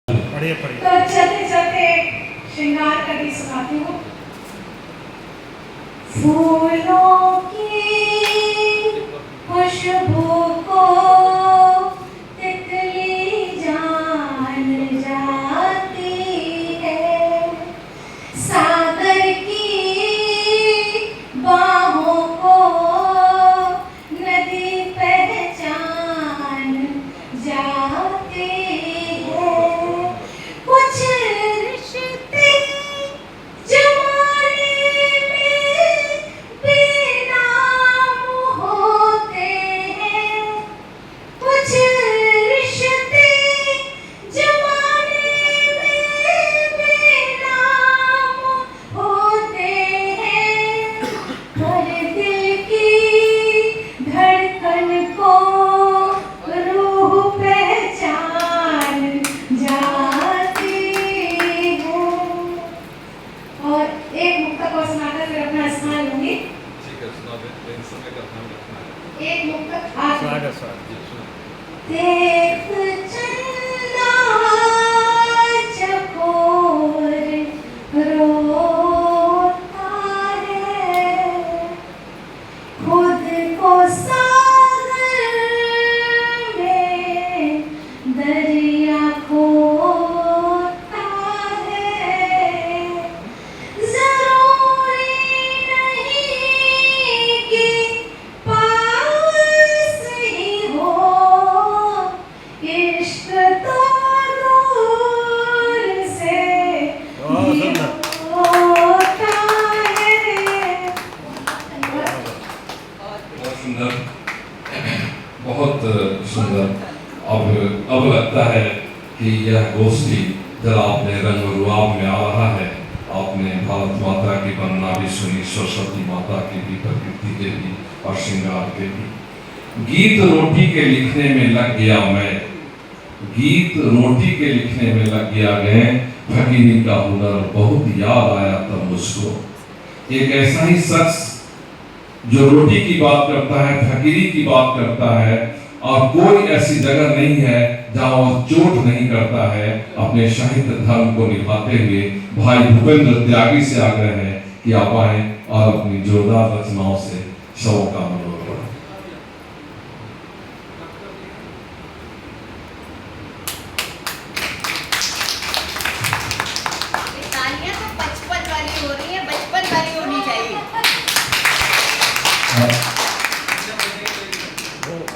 पढ़िए पढ़िए। तो चलते चलते श्रृंगार का गीत सुनाती हूँ। फूलों की खुशबू को तितली जान जाती है, सागर की बाहों को नदी पहचान जाती है। कुछ रिश्ते जमाने में बेनाम होते हैं, कुछ रिश्ते जमाने में बेनाम होते हैं। हर दिल की धड़कन को रूह पहचान जाती है। और एक मुक्तक और सुनाकर फिर अपना स्नान लूंगी। ठीक है, सुना दे। इन समय का ध्यान रखना है। एक मुक्तक आज स्वागत स्वागत। जी, सुना। देख चंदा चकोर रोता है, खुद को सागर में दरिया खोता है। ज़रूरी नहीं कि पास ही हो, इश्क तो दूर से भी होता है। बहुत सुंदर, बहुत सुंदर। अब लगता है कि यह गोष्ठी जरा अपने रंग रुआब में आ रहा है। आपने भारत माता की वंदना भी सुनी, सरस्वती माता की भी, प्रकृति के भी और श्रृंगार के भी। गीत रोटी के लिखने में लग गया मैं, गीत रोटी के लिखने में लग गया मैं, फकीरी का हुनर बहुत याद आया तब मुझको। एक ऐसा ही शख्स जो रोटी की बात करता है, फकीरी की बात करता है, और कोई ऐसी जगह नहीं है जहां वह चोट नहीं करता है। अपने साहित्य धर्म को निभाते हुए भाई भूपेंद्र त्यागी से आग्रह है कि आप आए और अपनी जोरदार रचनाओं से सबों का मनोरंजन करें। तालियां तो बचपन वाली हो रही है, बचपन वाली होनी चाहिए।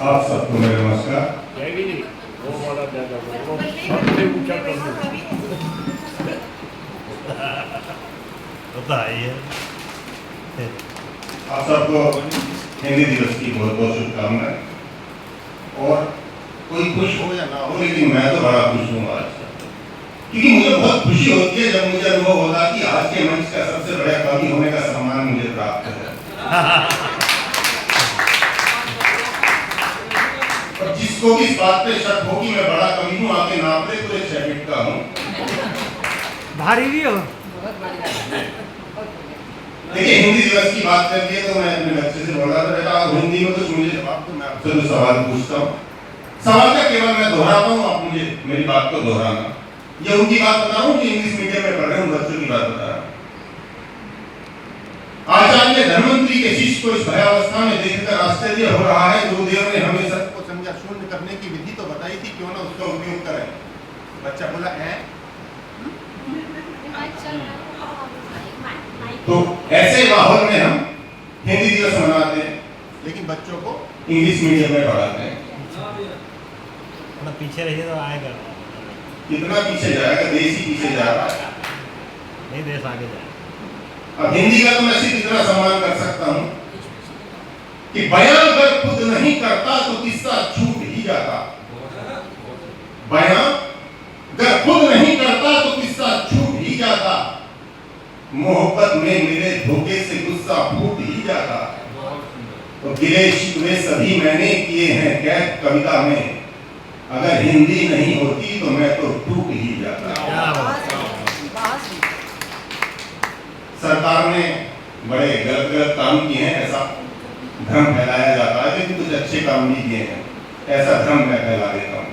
आप सबको मेरा नमस्कार। जाएगी नहीं वो वाला ज्यादा वो बचपन में सबसे ऊंचा कर वैसा दो। कभी होता है ये। आप सबको हिंदी दिवस की बहुत बहुत शुभकामनाएं। और कोई खुश हो या ना हो, लेकिन मैं तो बड़ा खुश हूँ आज, क्योंकि मुझे बहुत खुशी होती है जब मुझे अनुभव होता कि आज के मंच का सबसे बड़ा कवि होने का सम्मान मुझे प्राप्त है। और जिसको भी इस बात पे शक हो कि मैं बड़ा कवि हूँ, आके नाप ले तो 6 फीट का हूँ। भारी भी हो। देखिए, हिंदी दिवस की बात कर दी है तो मैं अपने बच्चे से बोल रहा था, बेटा आप हिंदी में कुछ मुझे जवाब दो, मैं आपसे जो सवाल पूछता हूँ। सवाल का केवल मैं दोहराता हूँ, आप मुझे मेरी बात को दोहराना। ये उनकी बात बता रहा हूँ कि इंग्लिश मीडियम में पढ़ रहे हैं, उन बच्चों की बात बता रहा हूँ। आचार्य धर्मंत्री के शिष्य को इस भयावस्था में देखकर आश्चर्य हो रहा है। गुरुदेव ने हमें सबको संज्ञा शून्य करने की विधि तो बताई थी, क्यों ना उसका उपयोग करें। बच्चा बोला है। तो ऐसे माहौल में हम हिंदी दिवस मनाते हैं, लेकिन बच्चों को इंग्लिश मीडियम में पढ़ाते हैं। थोड़ा पीछे रहिए तो आएगा। कितना पीछे जाएगा, देश ही पीछे जा रहा है। नहीं देश आगे जाए। अब हिंदी का तो मैं सिर्फ इतना सम्मान कर सकता हूँ कि बयां अगर खुद नहीं करता तो किस्सा छूट ही जाता। बयां अगर खुद नहीं करता तो किस्सा छूट ही जाता। मोहब्बत में मिले धोखे से गुस्सा फूट ही जाता। तो गिले शिकवे सभी मैंने किए हैं कैद कविता में, अगर हिंदी नहीं होती तो मैं तो टूट ही जाता। क्या बात। सरकार ने बड़े गलत गलत काम किए हैं, ऐसा भ्रम फैलाया जाता है, लेकिन कुछ अच्छे काम भी किए हैं, ऐसा भ्रम मैं फैला देता हूँ।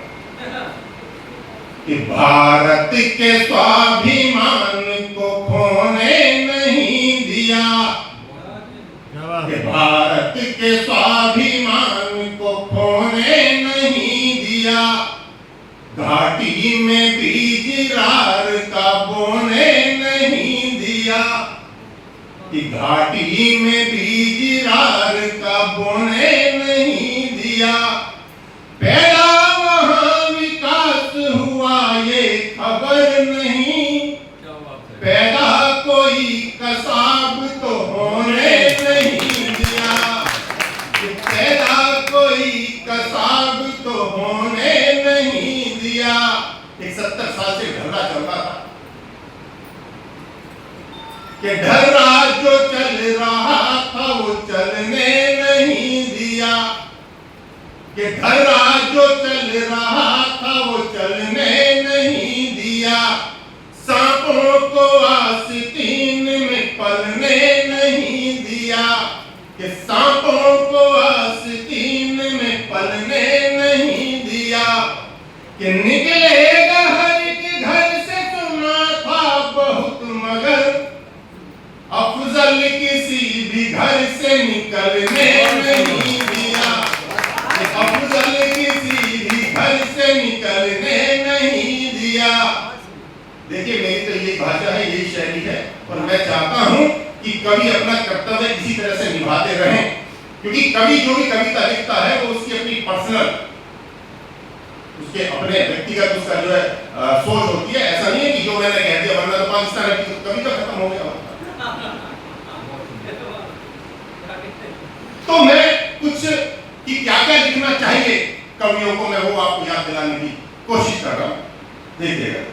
कि भारत के स्वाभिमान को खोने नहीं दिया, क्या बात कि है? भारत के स्वाभिमान को खोने नहीं दिया, घाटी में बीज रार का बोने नहीं दिया, कि घाटी में बीज रार का बोने नहीं दिया, पैदा वहां विकास हुआ ये खबर नहीं, पैदा कोई कसाब तो होने नहीं दिया, कि पैदा कोई कसाब तो होने नहीं दिया। एक 70 साल से ढर्रा चल रहा था कि ढर्रा जो चल रहा था वो चलने नहीं दिया, कि ढर्रा जो चल रहा था वो चलने नहीं दिया, सांपों को आस्तीन में पलने नहीं दिया, कि सांपों को आस्तीन में पलने नहीं दिया, कि निकलेगा हर एक घर से सुना था बहुत मगर अफजल किसी भी घर से निकलने नहीं दिया, कि अफजल किसी भी घर से निकलने नहीं दिया। देखिए मेरी तो यही भाषा है, यही शैली है और मैं चाहता हूं कि कवि अपना कर्तव्य इसी तरह से निभाते रहें, क्योंकि कवि जो भी कविता लिखता है वो उसकी अपनी पर्सनल, उसके अपने व्यक्तिगत उसका जो है सोच होती है। ऐसा नहीं है कि जो मैंने कह दिया वरना तो पाकिस्तान की कविता खत्म हो गया। तो मैं कुछ कि क्या क्या लिखना चाहिए कवियों को, मैं वो आपको याद दिलाने की कोशिश कर रहा हूं, देखिएगा।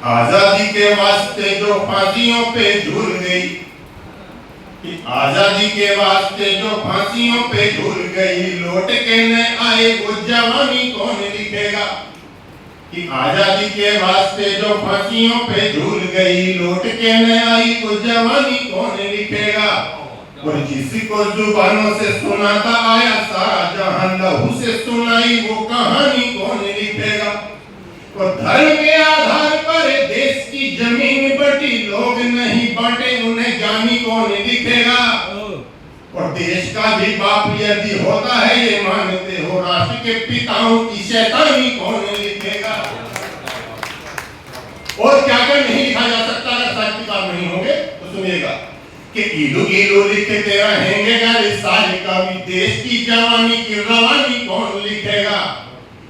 आजादी के वास्ते जो फांसियों पे झूल गई, कि आजादी के वास्ते जो फांसियों पे झूल गई, लौट के न आए वो जवानी कौन लिखेगा, कि आजादी के वास्ते जो फांसियों पे झूल गई, लौट के न आई वो जवानी कौन लिखेगा, और जिसको जुबानों से सुनाता आया सारा जहां लहू से सुनाई वो कहानी कौन लिखेगा, और धर्म के आधार पर देश की जमीन बटी, लोग नहीं बांटे उन्हें जानी कौन लिखेगा, और देश का भी बाप यदि होता है ये मानते हो, राष्ट्र के पिताओं की शैतानी कौन लिखेगा। और क्या क्या नहीं लिखा जा सकता अगर साहित्यकार नहीं होंगे तो सुनिएगा, कि ईलू ईलू लिखते रहेंगे गारे सारे कवि, देश की जवानी की रवानी कौन लिखेगा,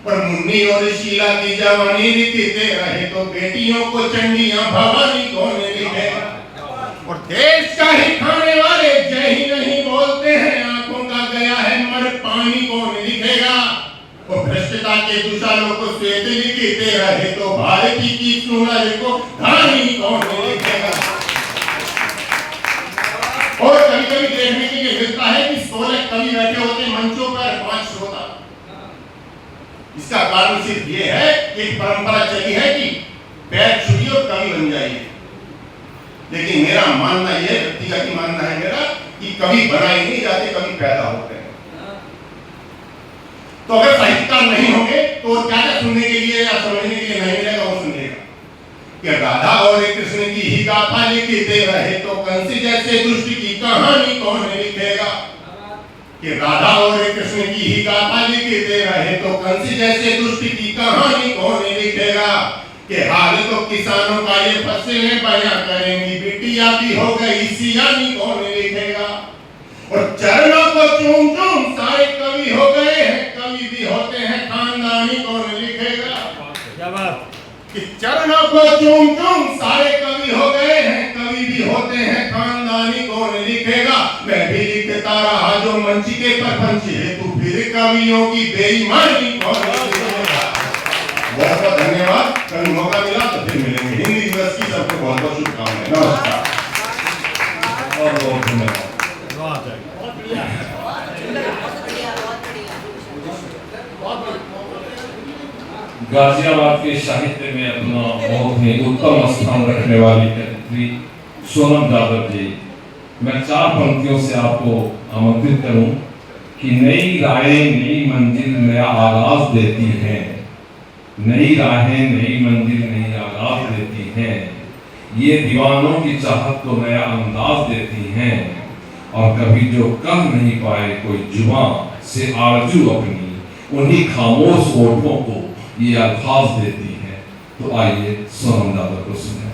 पर मुन्नी और शीला की जवानी लिखते रहे तो बेटियों को चंडियां भवानी कौन लिखेगा, और देश का ही खाने वाले जय ही नहीं बोलते हैं, आंखों का गया है मर पानी कौन लिखेगा, और भ्रष्टता के दुशालों को श्वेत लिखते रहे तो भारती की सुनहर को धानी कौन लिखेगा। और कभी कभी देखने के लिए मिलता है कि 16 कवि बैठे होते मंचों पर 5 श्रोता। इसका कारण सिर्फ ये है कि एक परंपरा चली है कि पैर छुइए और कवि बन जाइए, लेकिन मेरा मानना यह व्यक्तिगत मानना है मेरा कि कवि बनाए नहीं जाते, कवि पैदा होते हैं। तो अगर साहित्यकार नहीं होंगे तो क्या क्या सुनने के लिए या समझने के लिए नहीं मिलेगा, वो सुनिएगा कि राधा और कृष्ण की ही गाथा लिखते रहे तो कंस जैसे दुष्ट की कहानी कौन लिखेगा, कि राधा और कृष्ण की ही गाथा लिखते रहे तो कंस जैसे दुष्ट की कहानी कौन लिखेगा, कि हाल तो किसानों का ये फसलें बयां करेंगी, बिटिया भी हो गई सियानी कौन लिखेगा, और चरणों को चूम चूम सारे कवि हो गए हैं, कवि भी होते हैं खानदानी कौन लिखेगा। क्या बात, कि चरणों को चूम चूम सारे कवि हो गए हैं, कवि भी होते हैं खानदानी कौन लिखेगा। मैं भी लिखता रहा जो मंच के प्रपंच है, तू फिर कवियों की बेईमानी कौन लिखेगा। बहुत बहुत धन्यवाद, कभी मौका मिला तो फिर मिलेंगे। हिंदी दिवस की सबको बहुत बहुत शुभकामनाएं। नमस्कार। बहुत बहुत धन्यवाद। बहुत है। गाजियाबाद के साहित्य में अपना बहुत ही उत्तम स्थान रखने वाली कवयित्री सोनम यादव जी मैं 4 पंक्तियों से आपको आमंत्रित करूं कि नई राहें नई मंजिल नया आगाज देती हैं, नई राहें नई मंजिल नई आगाज देती हैं, ये दीवानों की चाहत को नया अंदाज देती हैं, और कभी जो कह नहीं पाए कोई जुबां से आरजू अपनी, उन्हीं खामोश होठों को ये अल्फाज देती हैं। तो आइए सोनम दादा को सुने।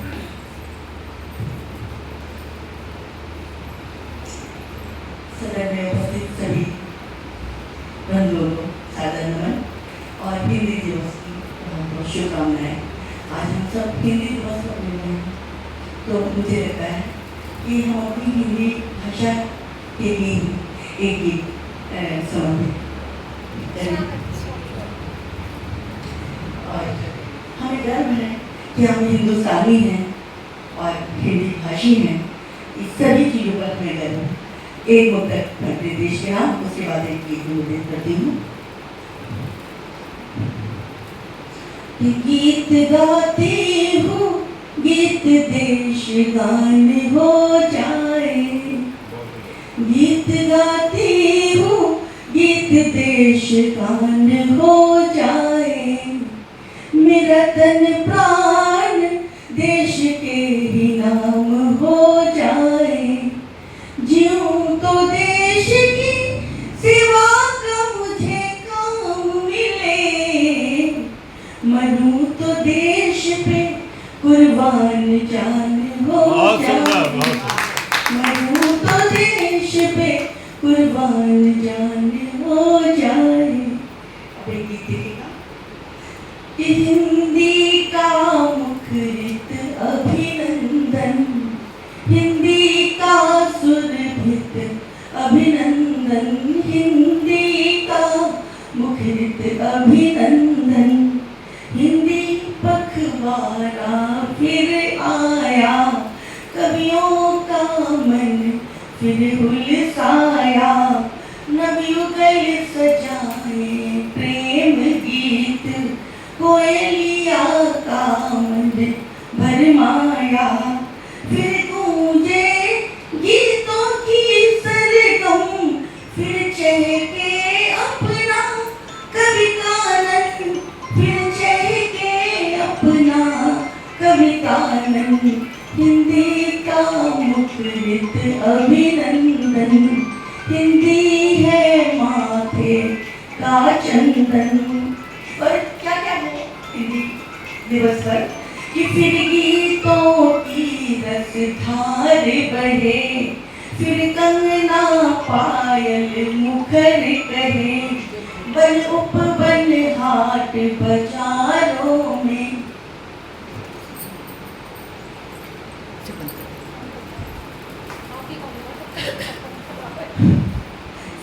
सदन में उपस्थित सभी बंधुओं को सादर नमन और हिंदी दिवस की बहुत बहुत शुभकामनाएं। आज हम सब हिंदी दिवस पर मिल रहे हैं, तो मुझे लगता है कि हम अपनी हिंदी भाषा के लिए एक गीत समर्पित करें। और हमें गर्व है कि हम हिंदुस्तानी हैं और हिंदी भाषी हैं। इस सभी चीज़ों पर हमें गर्व है। एक मुद्दा अपने देश के नाम, उसके बाद एक गीत निवेदन करती हूँ। गीत गाती हूँ, गीत देश गान हो जाए, गीत गाती हूँ, गीत देश गान हो जाए, मेरा तन प्राण देश के ही नाम हो जाए, जीऊं तो देश की सेवा का मुझे काम मिले, मरूं तो देश पे कुर्बान जान हो जाए, मरूं तो देश पे कुर्बान जान हो जाए। अब एक गीत लिखा कि हिंदी का मुखरित अभिनंदन, हिंदी का सुरभित अभिनंदन, हिंदी का मुखरित अभिनंदन, हिंदी पखवाड़ा फिर आया, कवियों का मन फिर हुलसाया, नवयुगल सजाए प्रेम गीत, कोयलिया का मन भरमाया, फिर गूंजे गीतों की सरगम, फिर चहके अपना कवि कानन, फिर चहके अपना कवि कानन, हिंदी का मुखरित अभिनंदन, हिंदी है माथे का चंदन। और क्या क्या है हिंदी दिवस पर कि फिर गीतों की रस धार बहे, फिर कंगना पायल मुखर कहे, बन उपवन हाट बाजारों में,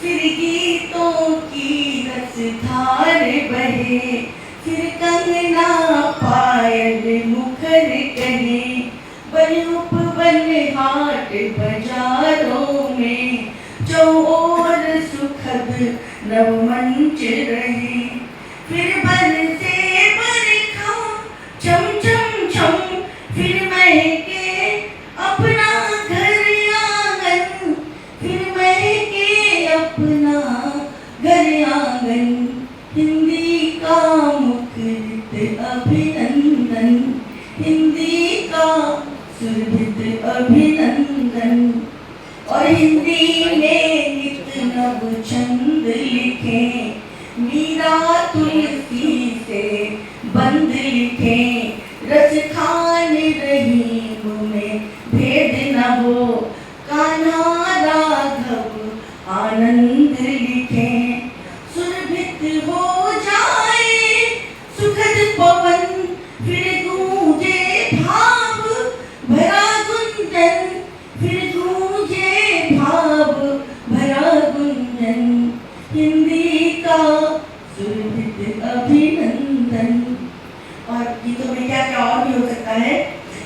फिर गीतों की रस धार बहे, फिर कंगना पायल मुखर कहे, बन उपवन हाट बाजारों में, जो और सुखद नवमंच रहे, फिर बरसे बरखा चम चम चम, फिर महके अपना घर आंगन, फिर महके अपना घर आंगन, हिंदी का मुखरित अभिनंदन, हिंदी का सुरभित अभिनंदन। और हिंदी में नित नव छंद लिखे, मीरा तुलसी से बंद लिखे, रस खान रहीम में भेद न हो, कान्हा राघव आनंद लिखे, सुरभित हो जाए सुखद पवन, फिर गूंजे भाव भरा गुंजन, फिर गूंजे भाव भरा गुंजन, हिंदी का सुरभित अभिनंदन। और गीतों में क्या क्या और भी हो सकता है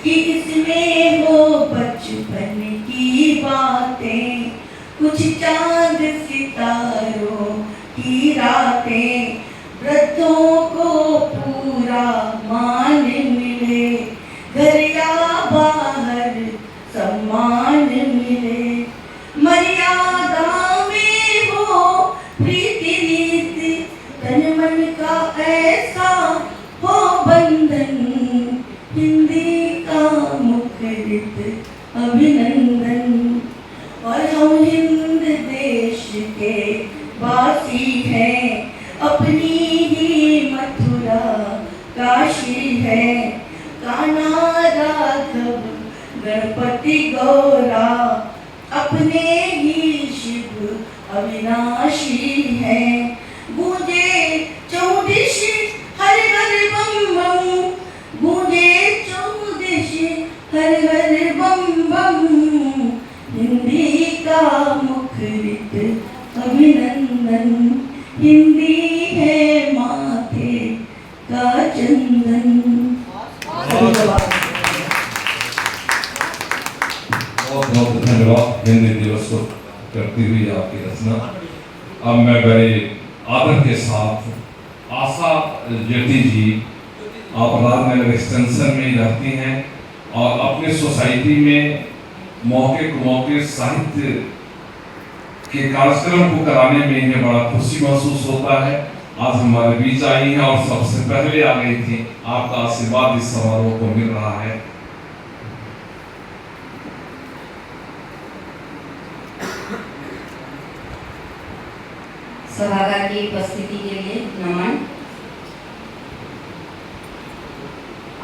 कि इसमें हो बचपन की बातें, कुछ चांद सितारों की रातें, वृद्धों को पूरा मान मिले, घर या बाहर सम्मान मिले, मुखरित अभिनंदन। और हम हिंद देश के वासी हैं, अपनी ही मथुरा काशी है। कान्हा राघव गणपति गौरा अपने ही शिव अविनाशी है। गूंजे चौदिश हर हर बम बम, गूंजे चौदिश हर हर बम बम। हिंदी का मुखरित अभिनंदन, हिंदी है माथे का चंदन। धन्यवाद। बहुत बहुत धन्यवाद हिंदी दिवस को करती हुई आपकी रचना। अब मैं बड़े आदर के साथ आशा जेठी जी, आप राजनगर एक्सटेंशन में ही रहती हैं और अपनी सोसाइटी में मौके को मौके साहित्य के कार्यक्रम को कराने में इन्हें बड़ा खुशी महसूस होता है। आज हमारे बीच आई हैं और सबसे पहले आ गई थी। आपका आशीर्वाद इस समारोह को मिल रहा है। सभागार की उपस्थिति के लिए नमन।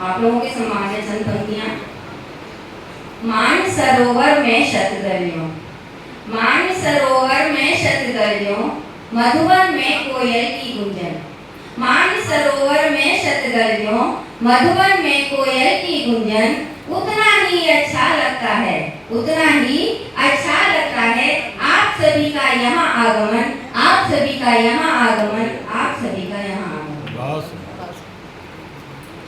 आप लोगों के सम्मान में चंद पंक्तियां। मान सरोवर में शतगलियों, मान सरोवर में शतगलियों, मधुवन में कोयल की गुंजन। मान सरोवर में शतगलियों, मधुवन में कोयल की गुंजन। उतना ही अच्छा लगता है, उतना ही अच्छा लगता है आप सभी का यहाँ आगमन, आप सभी का यहाँ आगमन, आप सभी का यहाँ आगमन।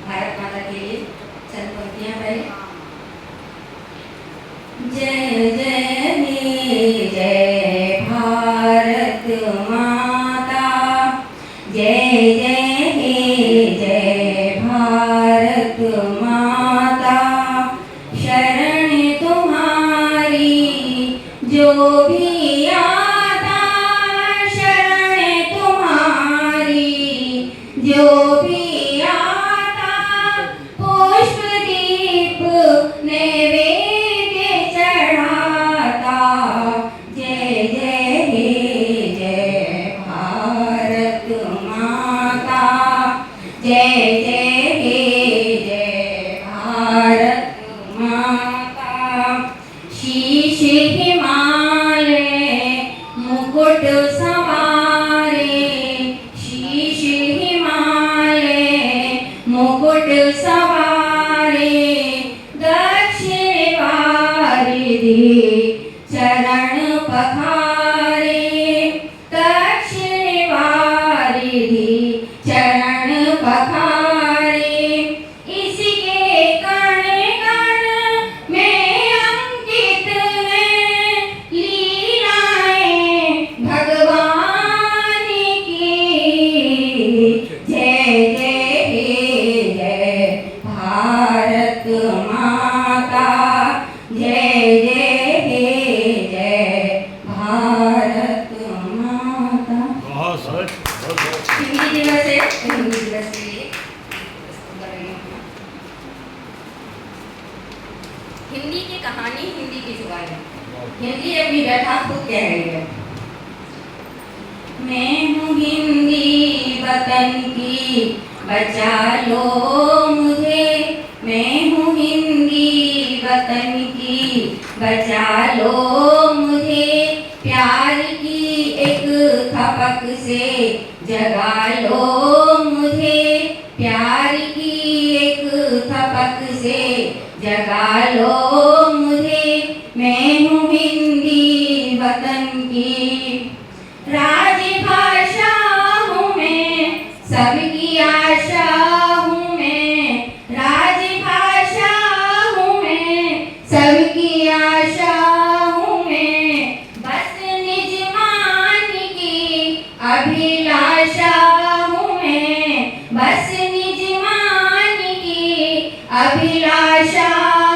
भारत माता के लिए चंद पंक्तियां पहले। जय जय हे जय भारत माता, जय जय हे जय भारत माता। शरण तुम्हारी जो भी आता, शरण तुम्हारी जो भी आता। पुष्प दीप नैवेद्य चढ़ाता। जय जय हे जय भारत माता, जय जय हे जय भारत माता। शीश हिमालय मुकुट सवारे, शीश हिमालय मुकुट सवारे। दक्षिण वारिधि चरण पखारे, दक्षिण वारिधि चरण पखारे। इसके कण कण में अंकित हैं लीलाएं भगवान की। जय जय हे जय भारत माता, जय जय हे जय भारत माता। हिंदी दिवस है, हिंदी दिवस के लिए हिंदी की कहानी, हिंदी की जुबानी। हिंदी अपनी व्यथा खुद कह रही है। मैं हूँ हिंदी वतन की, बचा लो मुझे। मैं हूँ हिंदी वतन की, बचा लो मुझे। प्यार की एक खपक से जगा लो मुझे, प्यार की एक खपक से जगा लो मुझे। मैं हूँ हिंदी वतन की, राजभाषा हूँ मैं, सबकी आशा हूँ मैं। राजभाषा हूँ मैं, सबकी आशा हूँ मैं। बस निज मान की अभिलाषा हूँ मैं, बस निज मान की अभिलाषा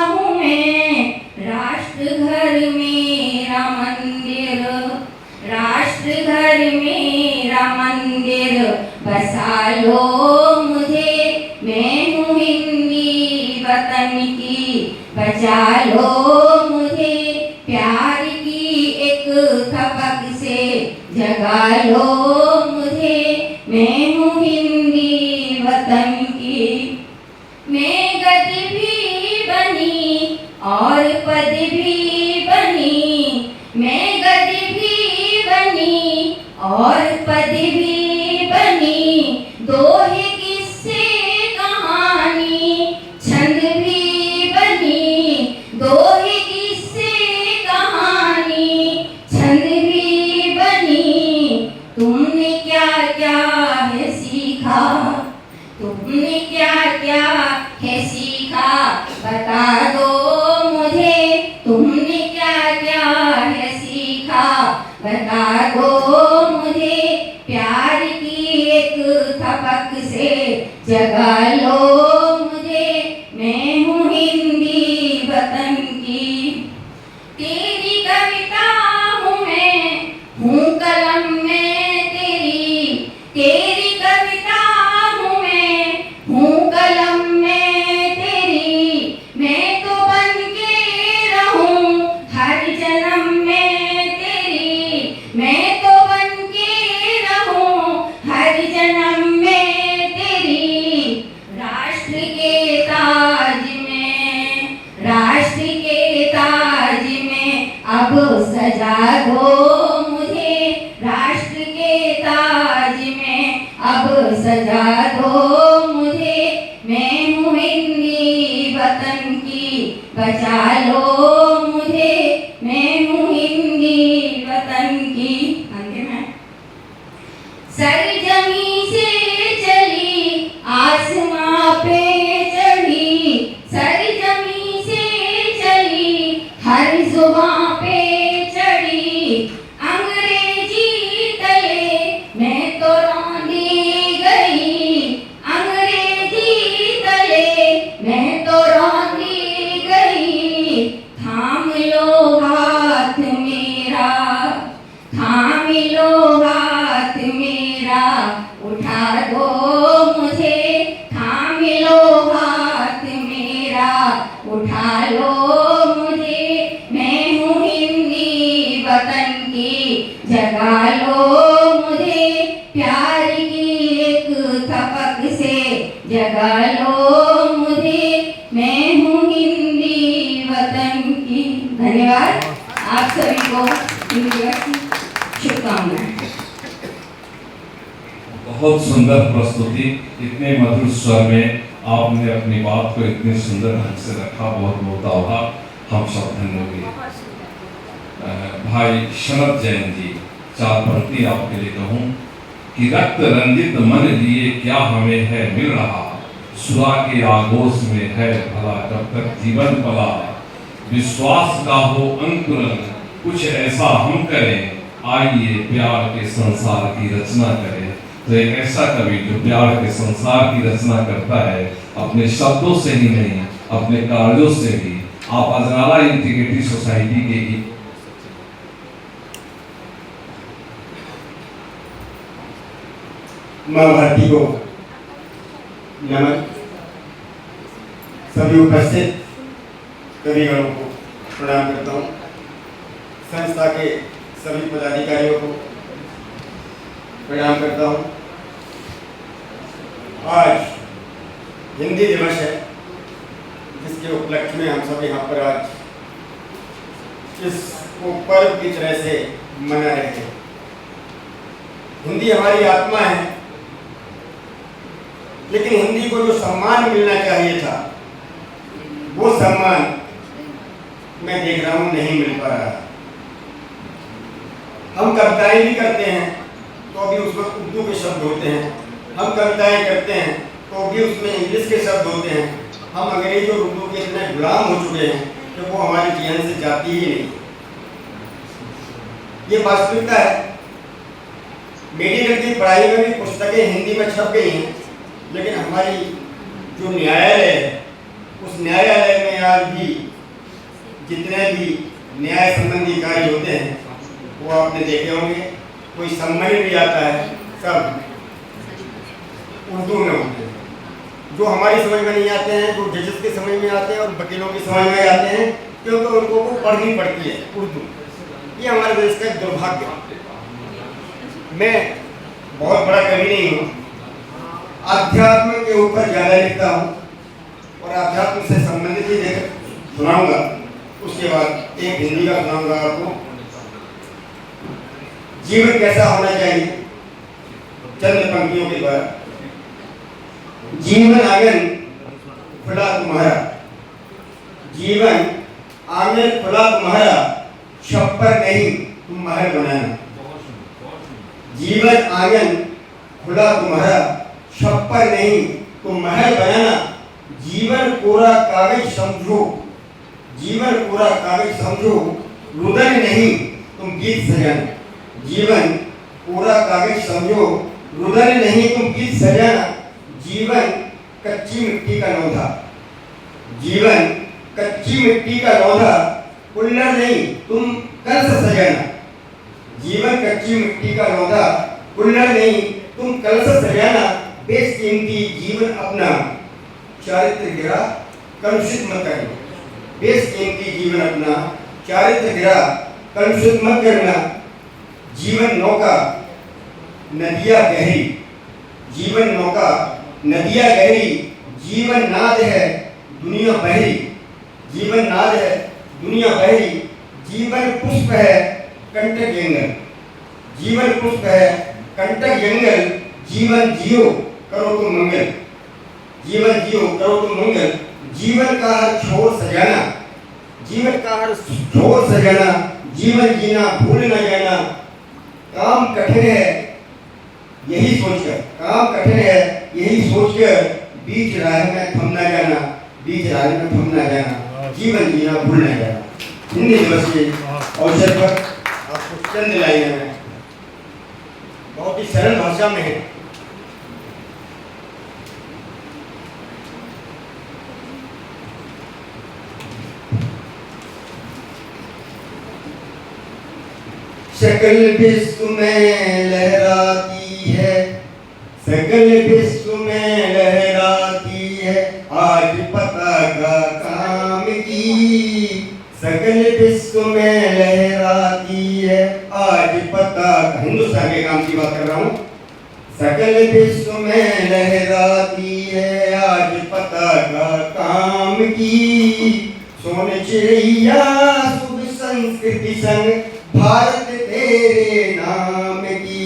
हूँ मैं। राष्ट्र घर मेरा मंदिर, राष्ट्र घर मेरा मंदिर। बसा लो मुझे, मैं हूँ हिंदी वतन की, बचा लो मुझे प्यार की एक थपक से, जगा लो मुझे, मैं हूँ हिंदी वतन की। मैं गद भी बनी और पद भी बनी, मैं गद भी बनी और पद भी बनी, दोहे किस्से कहानी छंद भी बनी, दोहे किस्से कहानी छंद भी बनी। तुमने क्या क्या है सीखा, तुमने क्या क्या है सीखा, बता दो मुझे, तुमने क्या क्या है सीखा, बता दो मुझे, प्यार की एक थपक से, जगा लो मुझे, मैं हूँ हिंदी वतन की। तेरी कविता हूँ मैं, हूँ कलम में तेरी, तेरी कविता हूँ मैं, हूँ कलम में तेरी, मैं तो बन के रहूं हर जन्म में तेरी, मैं तो बन के रहूं हर जन्म में तेरी। राष्ट्र के ताज में, राष्ट्र के ताज में अब सजा दो मुझे, राष्ट्र के ताज में अब सजा दो मुझे, मैं हूँ हिंदी वतन की, बचा लो मुझे, मैं हूँ हिंदी वतन की। अंतिम है। सरजमी से चली आसमां पे चढ़ी, सरजमी से चली हर जुबां पे चढ़ी, अंग्रेजी तले मैं तो रौंदी गई, अंग्रेजी तले मैं तो रौंदी गई। थाम लो हाथ मेरा, थाम लो हाथ मेरा, उठा दो मुझे, थाम लो हाथ मेरा, उठा लो मुझे, मैं हूँ हिंदी वतन की, जगा लो मुझे, प्यार की एक थपक से, जगा लो मुझे, मैं हूँ हिंदी वतन की। धन्यवाद। आप सभी को हिंदी दिवस की शुभकामनाएं। बहुत सुंदर प्रस्तुति, इतने मधुर स्वर में आपने अपनी बात को इतने सुंदर ढंग से रखा, बहुत बहुत आभार, हम सब धन्य हो गए। भाई शरद जैन जी, चार पंक्ति आपके लिए कहूँ कि रक्त रंजित मन लिए क्या हमें है मिल रहा, सुरा के आगोश में है भला कब तक जीवन पला, विश्वास का हो अंकुरन कुछ ऐसा हम करें, आइए प्यार के संसार की रचना करें। तो एक ऐसा कवि जो प्यार के संसार की रचना करता है, अपने शब्दों से ही नहीं अपने कार्यों से भी। आप अजनाला इंटीग्रेटिव सोसाइटी के ही माँ भारती को नमन, सभी उपस्थित कविगणों को प्रणाम करता हूँ, संस्था के सभी पदाधिकारियों को प्रणाम करता हूँ। आज हिंदी दिवस है, जिसके उपलक्ष्य में हम सब यहाँ पर आज इसको पर्व की तरह से मना रहे हैं। हिंदी हमारी आत्मा है, लेकिन हिंदी को जो सम्मान मिलना चाहिए था, वो सम्मान मैं देख रहा हूँ नहीं मिल पा रहा। हम कविताएं भी करते हैं तो भी उसमें उर्दू के शब्द होते हैं, हम कविताएं करते हैं तो भी उसमें इंग्लिश के शब्द होते हैं। हम अंग्रेजी और उर्दू के इतने गुलाम हो चुके हैं कि वो हमारे जीवन से जाती ही नहीं। ये वास्तविकता है। मेडिकल की पढ़ाई में भी पुस्तकें हिंदी में छप गई हैं, लेकिन हमारी जो न्यायालय है, उस न्यायालय में आज भी जितने भी न्याय संबंधी कार्य होते हैं वो आपने देखे होंगे। कोई सम्मेलन भी आता है, सब उर्दू में होते हैं। जो हमारी समझ में नहीं आते हैं, जो जजेस के समझ में आते हैं और वकीलों की समझ में आते हैं, क्योंकि उनको वो पढ़नी पड़ती है उर्दू। ये हमारे देश का एक दुर्भाग्य है। मैं बहुत बड़ा कवि नहीं हूँ, अध्यात्म के ऊपर ज़्यादा लिखता हूँ और अध्यात्म से संबंधित ही सुनाऊंगा। उसके बाद एक हिंदी का सुनाऊंगा आपको। जीवन कैसा होना चाहिए, चंद पंक्तियों के द्वारा। जीवन आंगन खुला तुम्हारा, जीवन आंगन खुला तुम्हारा, छप्पर नहीं तुम महल बनाना। जीवन आंगन खुला तुम्हारा, छप्पर नहीं तुम महल बनाना। जीवन कोरा कागज समझो, जीवन कोरा कागज समझो, रुदन नहीं तुम गीत सजाना। जीवन कोरा कागज समझो, रुदन नहीं तुम गीत सजाना। जीवन कच्ची मिट्टी का नौधा, जीवन कच्ची मिट्टी का नौधा, कुल्लड़ नहीं तुम कलश सजाना। जीवन कच्ची मिट्टी का नौधा, कुल्लड़ नहीं तुम कलश सजाना। बेशकीमती जीवन अपना चारित्र गिरा कलुषित मत करना। बेशकीमती जीवन अपना चारित्र गिरा कलुषित मत करना। जीवन नौका नदियाँ गहरी, जीवन नौका नदियाँ गहरी, जीवन नाद है दुनिया बहरी। जीवन नाद है दुनिया बहरी, जीवन पुष्प है कंटक जंगल। जीवन पुष्प है कंटक जंगल, जीवन जियो करो तुम मंगल। जीवन जियो करो तुम मंगल। जीवन का हर छोर सजाना, जीवन का हर छोर सजाना। जीवन जीना भूल न जाना। काम कठिन है यही सोचकर, काम कठिन है यही सोचकर, बीच राह में थम न जाना, बीच राह में थम न जाना। जीवन जीना भूल न जाना। हिंदी दिवस के अवसर पर आपको चंद लाइनें हैं, बहुत ही सरल भाषा में है। सकल विश्व में लहराती है, सकल विश्व में लहराती है आज पताका काम की। सकल विश्व में लहराती है आज पताका, हिंदुस्तान के काम की बात कर रहा हूँ। सकल विश्व में लहराती है आज पताका काम की। सोन चिड़ैया शुभ संस्कृति संग भारत तेरे नाम की।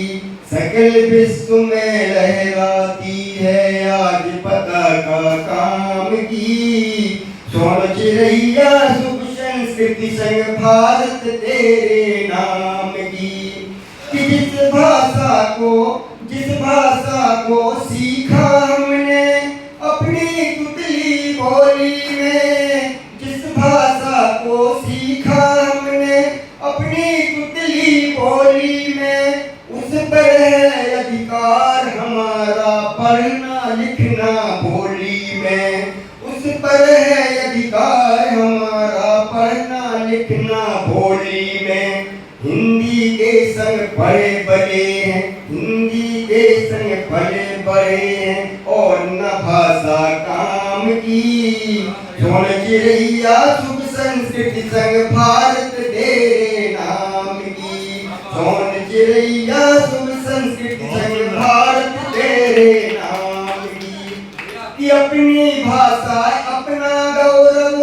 सकल विश्व में लहराती है आज पताका काम की। सोन चिड़ैया शुभ संस्कृति संग भारत तेरे नाम की। कि जिस भाषा को सीखा हमने अपनी तुतली बोली में, जिस भाषा को सीखा हमने अपनी तुतली बोली में, उस पर है अधिकार हमारा पढ़ना लिखना बोली में। उस पर है अधिकार हमारा पढ़ना लिखना बोली में। हिंदी के संग बड़े बड़े हैं, हिंदी के संग बड़े बड़े हैं और न भाषा काम की। सोन चिड़ैया शुभ संस्कृति संग भारत तेरे नाम की। सोन चिड़ैया शुभ संस्कृति संग भारत तेरे नाम की। कि अपनी भाषा अपना गौरव,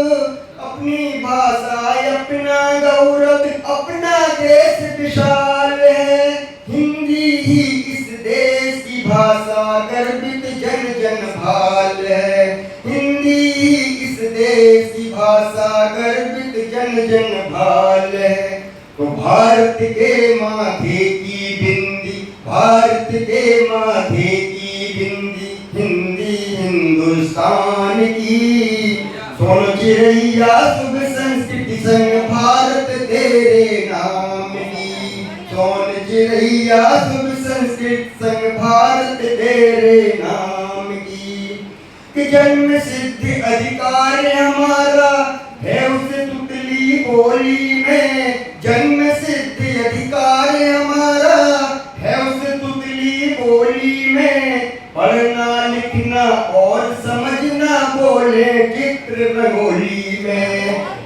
अपनी भाषा अपना गौरव, अपना देश विशाल है। हिंदी ही इस देश की भाषा गर्वित जन जन भाल है। हिंदी ही इस देश की भाषा गर्वित जन जन भाल है। तो भारत के माथे की बिंदी, भारत के माथे की बिंदी, हिंदी हिंदुस्तान की। सोन चिड़ैया शुभ संस्कृति संग भारत तेरे नाम की। सोन चिड़ैया शुभ संस्कृति संग भारत तेरे नाम की। कि जन्म सिद्ध अधिकार हमारा है उस तुतली बोली में। जन्म सिद्ध अधिकार हमारा है उस तुतली बोली में। पढ़ना लिखना और समझ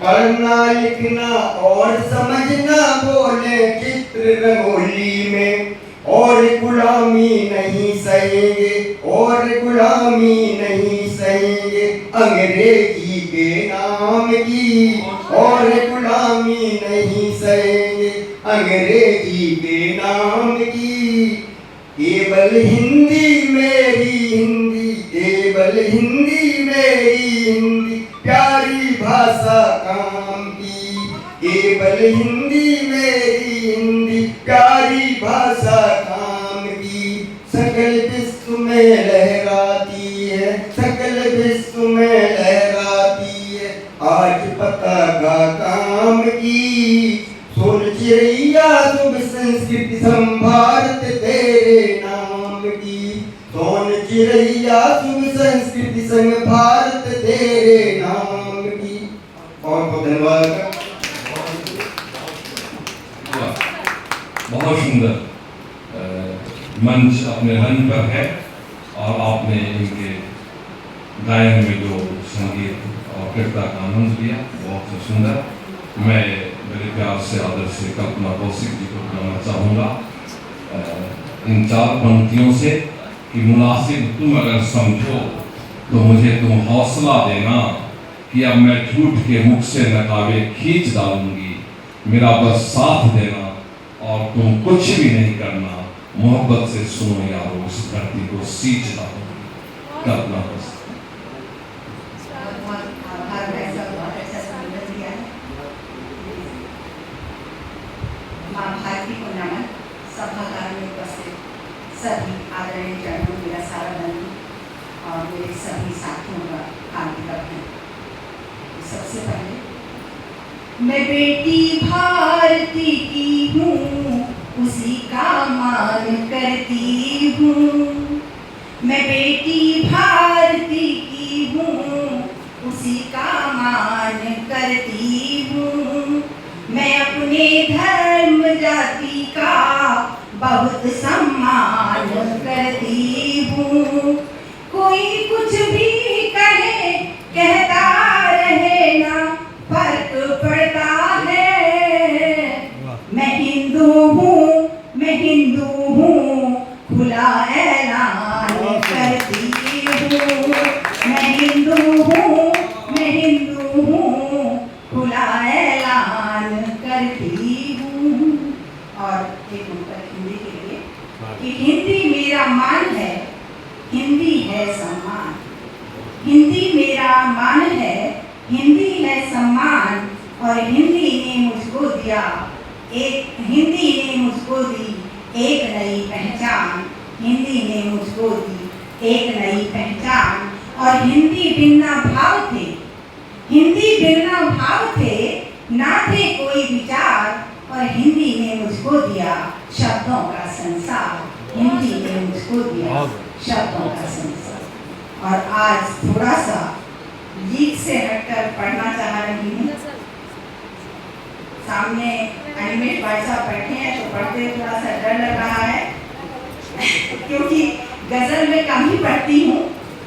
पढ़ना लिखना और समझना बोले चित्र रंगोली में, और गुलामी नहीं सहेंगे, और गुलामी नहीं सहेंगे अंग्रेजी के नाम की, और गुलामी नहीं सहेंगे अंग्रेजी के नाम की। केवल हिंदी मेरी हिंदी, केवल हिंदी मेरी हिंदी प्यारी भाषा काम की, केवल हिंदी मेरी हिंदी प्यारी भाषा काम की। सकल विश्व में लहराती है, सकल विश्व में लहराती है आज पताका काम की। सोन चिड़ैया शुभ संस्कृति संभारत तेरे नाम की, सोन चिड़ैया शुभ संस्कृति संग भारत तेरे नाम की। बहुत बहुत धन्यवाद। बहुत सुंदर मंच अपने रंग पर है, और आपने इनके गायन में जो संगीत और कृता का आनंद लिया बहुत सुंदर। मैं बड़े प्यार से आदर से कल्पना कौशिक जी को बुलाना चाहूँगा इन 4 पंक्तियों से कि मुनासिब तुम अगर समझो तो मुझे तुम हौसला देना कि अब मैं झूठ के मुख से नकाबे खींच डालूंगी, मेरा बस साथ देना और तुम कुछ भी नहीं करना, मोहब्बत से सुनो यारो इस धरती को सींच डालूंगी। कल्पना कौशिक। माँ भारती को नमन। सभागार में उपस्थित सभी आदरणीय जनों, मेरा सारा बंधु और मेरे सभी साथियों का हार्दिक अभिनंदन। सबसे पहले मैं बेटी भारती की हूँ, उसी का मान करती हूँ। मैं बेटी भारती की हूँ, उसी का मान करती हूँ। मैं अपने धर्म जाति का बहुत सम्मान करती हूँ। कोई कुछ भी कहे कहता रहे ना, फर्क पड़ता है। मैं हिंदू हूँ, मैं हिंदू हूँ, खुला ऐलान करती हूँ। मैं हिंदू हूँ, मैं हिंदू हूँ, खुला ऐलान करती हूँ। और एक उत्तर हिंदी के लिए कि हिंदी मेरा मान है, हिंदी है सम्मान। हिंदी मेरा मान है, हिंदी है सम्मान। और हिंदी ने मुझको दिया एक, हिंदी ने मुझको दी एक नई पहचान। हिंदी ने मुझको दी एक नई पहचान। और हिंदी बिना भाव थे, हिंदी बिना भाव थे, ना थे कोई विचार। और हिंदी ने मुझको दिया शब्दों का संसार। हिंदी ने मुझको दिया शब्दों का संसार। और आज थोड़ा सा लीक से हटकर पढ़ना चाह रही हूँ। सामने अनिमेश भाई साहब बैठे हैं तो पढ़ते थोड़ा सा डर लग रहा है क्योंकि गजल में कम ही पढ़ती हूँ,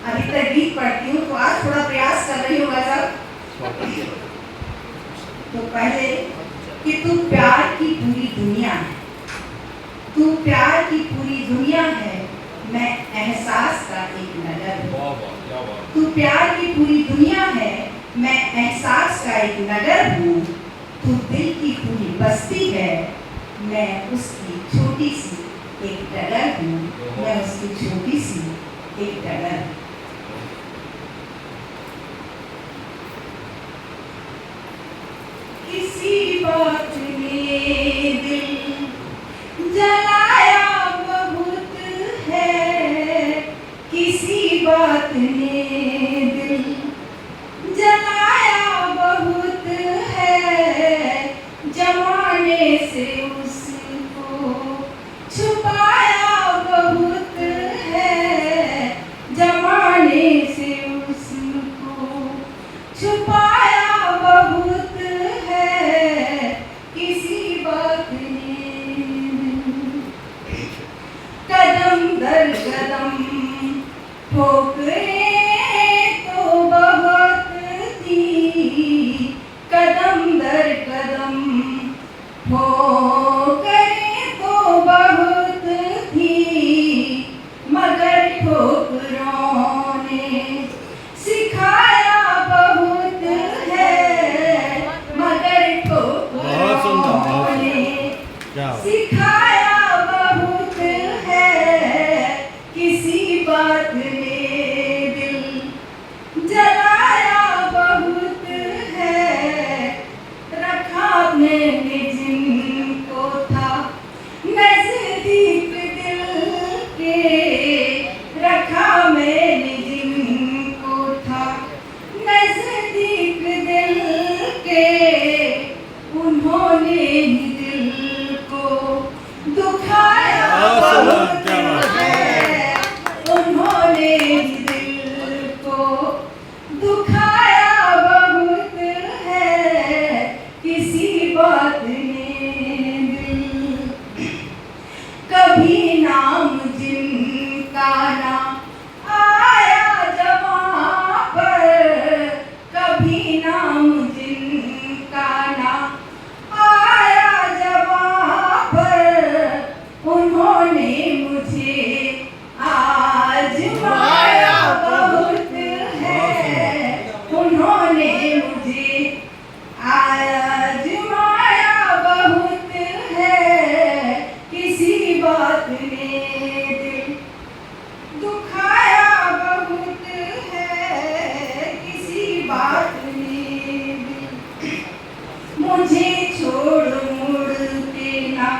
अधिकतर गीत पढ़ती हूँ, तो आज थोड़ा प्रयास कर रही हूँ गजल। तो पहले कि तू प्यार की पूरी दुनिया है, तू प्यार की पूरी दुनिया है, मैं एहसास का एक नगर हूँ। तू प्यार की पूरी दुनिया है, मैं एहसास का एक नगर हूँ। तू दिल की पूरी बस्ती है, मैं उसकी छोटी सी एक डगर हूँ। मैं उसकी छोटी सी एक डगर हूँ। किसी बात ने दिल जलाया बहुत है, किसी बात ने दिल जलाया बहुत है। जमाने से उसको छुपाया बहुत है, जमाने से उसको छुपाया बहुत है। किसी बात ने कदम दर कदम ठोकरे तो बहुत थी, कदम दर कदम ठोकरें तो बहुत थी, मगर ठोकरों ने सिखाया बहुत है, मगर बहुत सुंदर, बहुत ठोकरों ने क्या बात। सिखाया बहुत है, किसी बात ने दिल जलाया बहुत है, रखा मैंने जिनको था नजदीक दिल के, रखा मैंने जिनको था नजदीक दिल के, उन्होंने ही दिल को दुखाया बहुत है, उन्होंने ही दिल को दुखाया बहुत है, किसी बात ने दिल कभी नाम जिनका ना आया जवां पर, कभी नाम जिनका ना आया जवां पर, उन्होंने मुझे आजमाया बहुत है, उन्होंने मुझे आजमाया बहुत है, किसी बात ने दिल दुखाया बहुत है, किसी बात ने दिल मुझे छोड़ मुड़ के ना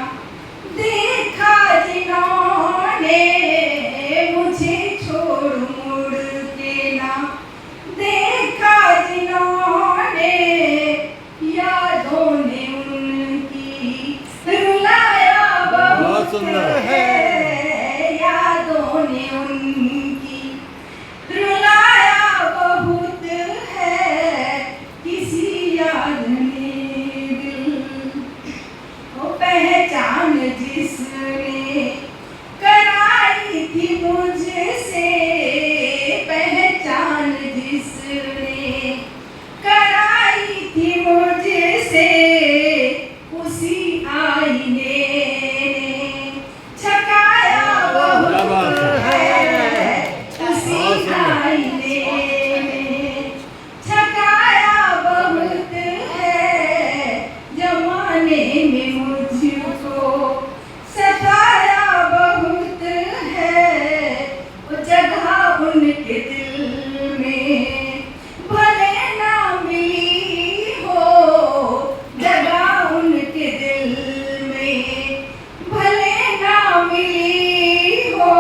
देखा जिन्होंने, मुझे छोड़ मुड़ के ना देखा जिन्होंने, यादों ने उनकी रुलाया बहुत बहुत सुंदर। है, यादों ने उनकी रुलाया बहुत है, किसी याद ने दिल वो पहचान जिसने कराई थी मुझसे, पहचान जिसने कराई थी मुझसे, उसी आईने ने छकाया क्या बात बहुत है। है, उसी बहुत सुंदर। आईने ने छकाया बहुत है, जमाने में मुझको सताया बहुत है, वो जगह उनके दिल में भले ना मिली हो, जगह उनके दिल में भले ना मिली हो,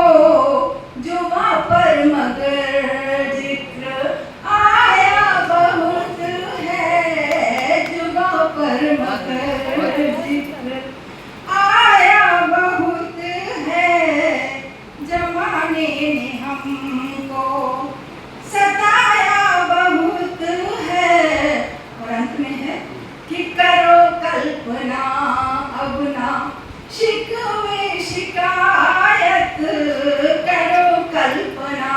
जुबां पर मगर जिक्र आया बहुत है, जुबां पर मगर जिक्र आया बहुत है, जमाने ने हमको सताया बहुत है, और अंत में है कि करो कल्पना अब ना शिकवे शिकायत, करो कल्पना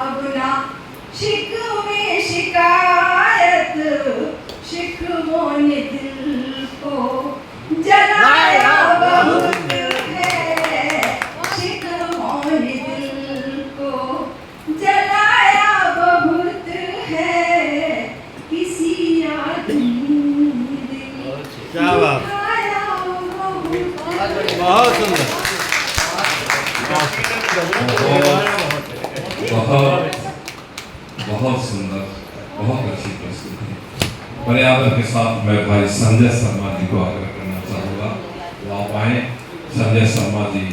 अब ना शिकवे शिकायत, शिकवों ने दिल को जलाया बहुत है, शिकवों ने दिल को जलाया बहुत है, किसी याद ने दिल क्या बात। दुखाया बहुत है। बहुत सुंदर। बहुत बहुत सुंदर, बहुत अच्छी प्रस्तुति। पर्यावरण के साथ मैं भाई संजय शर्मा जी को आग्रह करना चाहूँगा, वो आप आए। संजय शर्मा जी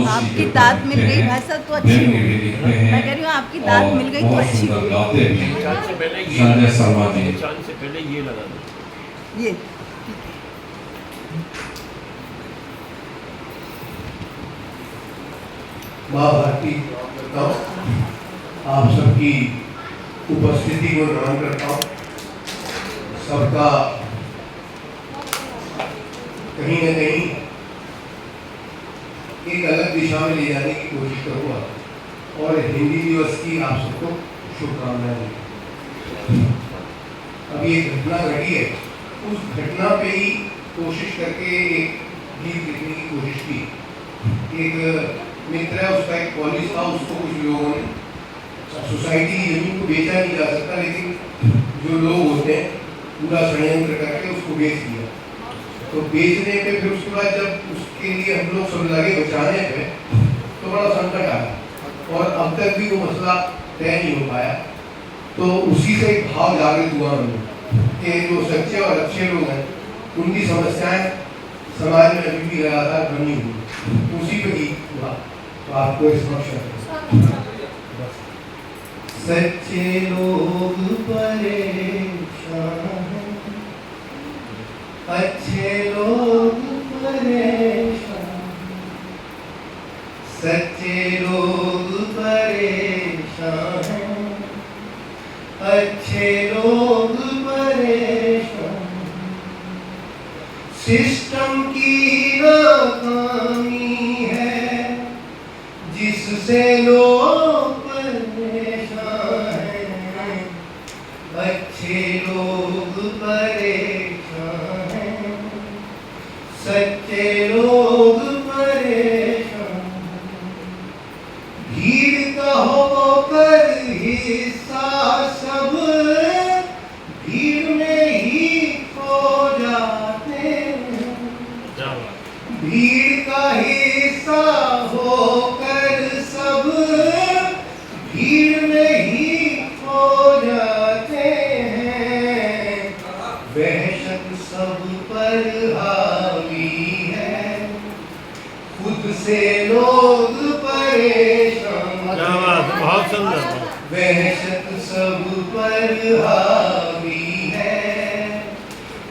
आपकी दाद मिल गई भाई साहब तो अच्छी भी हो। लिखते हैं मैं कह रही हूँ आपकी दाद और मिल गई तो बहुत अच्छी हो। सुंदर गाते भी संजय शर्मा जी। से पहले ये लगा दो। ये माँ भारती करता हूँ, आप सबकी उपस्थिति को नमन करता हूँ, सबका कहीं न कहीं एक अलग दिशा में ले जाने की कोशिश करूँगा, और हिंदी दिवस की आप सबको शुभकामनाएं। अब ये घटना घटी है उस घटना पे ही कोशिश करके एक गीत लिखने की कोशिश की। एक मित्र है, उसका एक कॉलेज था, उसको कुछ लोगों ने, सोसाइटी की जमीन को बेचा नहीं जा सकता, लेकिन जो लोग होते हैं पूरा षड्यंत्र करके उसको बेच दिया। तो बेचने पे फिर उसके बाद जब उसके लिए हम लोग सब लगे बचाने पे, तो बड़ा संकट आया और अब तक भी वो मसला तय नहीं हो पाया। तो उसी से एक भाव जागृत हुआ हमें कि जो सच्चे और अच्छे लोग हैं उनकी समस्याएं समाज में अभी भी लगातार बनी हुई, उसी पे गीत हुआ। तो आपको इस समक्ष सच्चे लोग परेशान हैं, अच्छे लोग परेशान, सच्चे लोग परेशान हैं, अच्छे लोग परेशान, सिस्टम की नाकामी है जिससे लोग परेशान हैं, अच्छे लोग परेशान हैं, सच्चे लोग परेशान, भीड़ का होकर हिस्सा सब भीड़ में ही खो जाते हैं, भीड़ का हिस्सा होकर सब भीड़ में ही खो जाते हैं, वहशत सब पर हावी है, खुद से लोग परेशान, बहुत सुंदर, वहशत सब पर हावी है,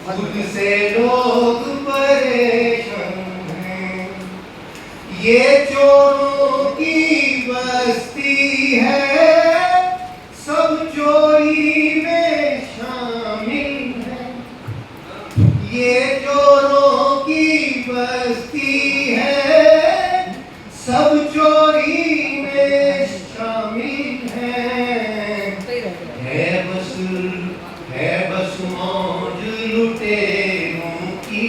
खुद से लोग परेशान हैं, ये चोरों की बस्ती है, सब चोरी में शामिल है, ये चोरों की बस्ती है, सब चोरी में शामिल है बस मौज लुटेरों की,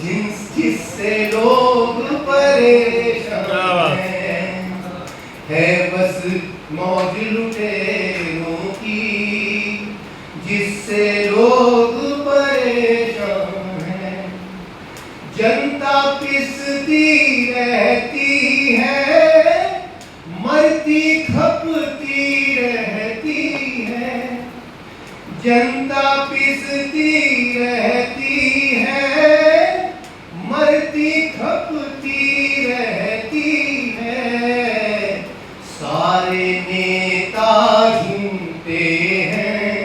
जिससे लोग परेशान है बस मौज लुटेरों की, जिससे लोग परेशान हैं, जनता पिसती रहती है, मरती खपती रहती है, जनता पिसती रहती है, मरती खपती रहती है, सारे नेता झूठे हैं,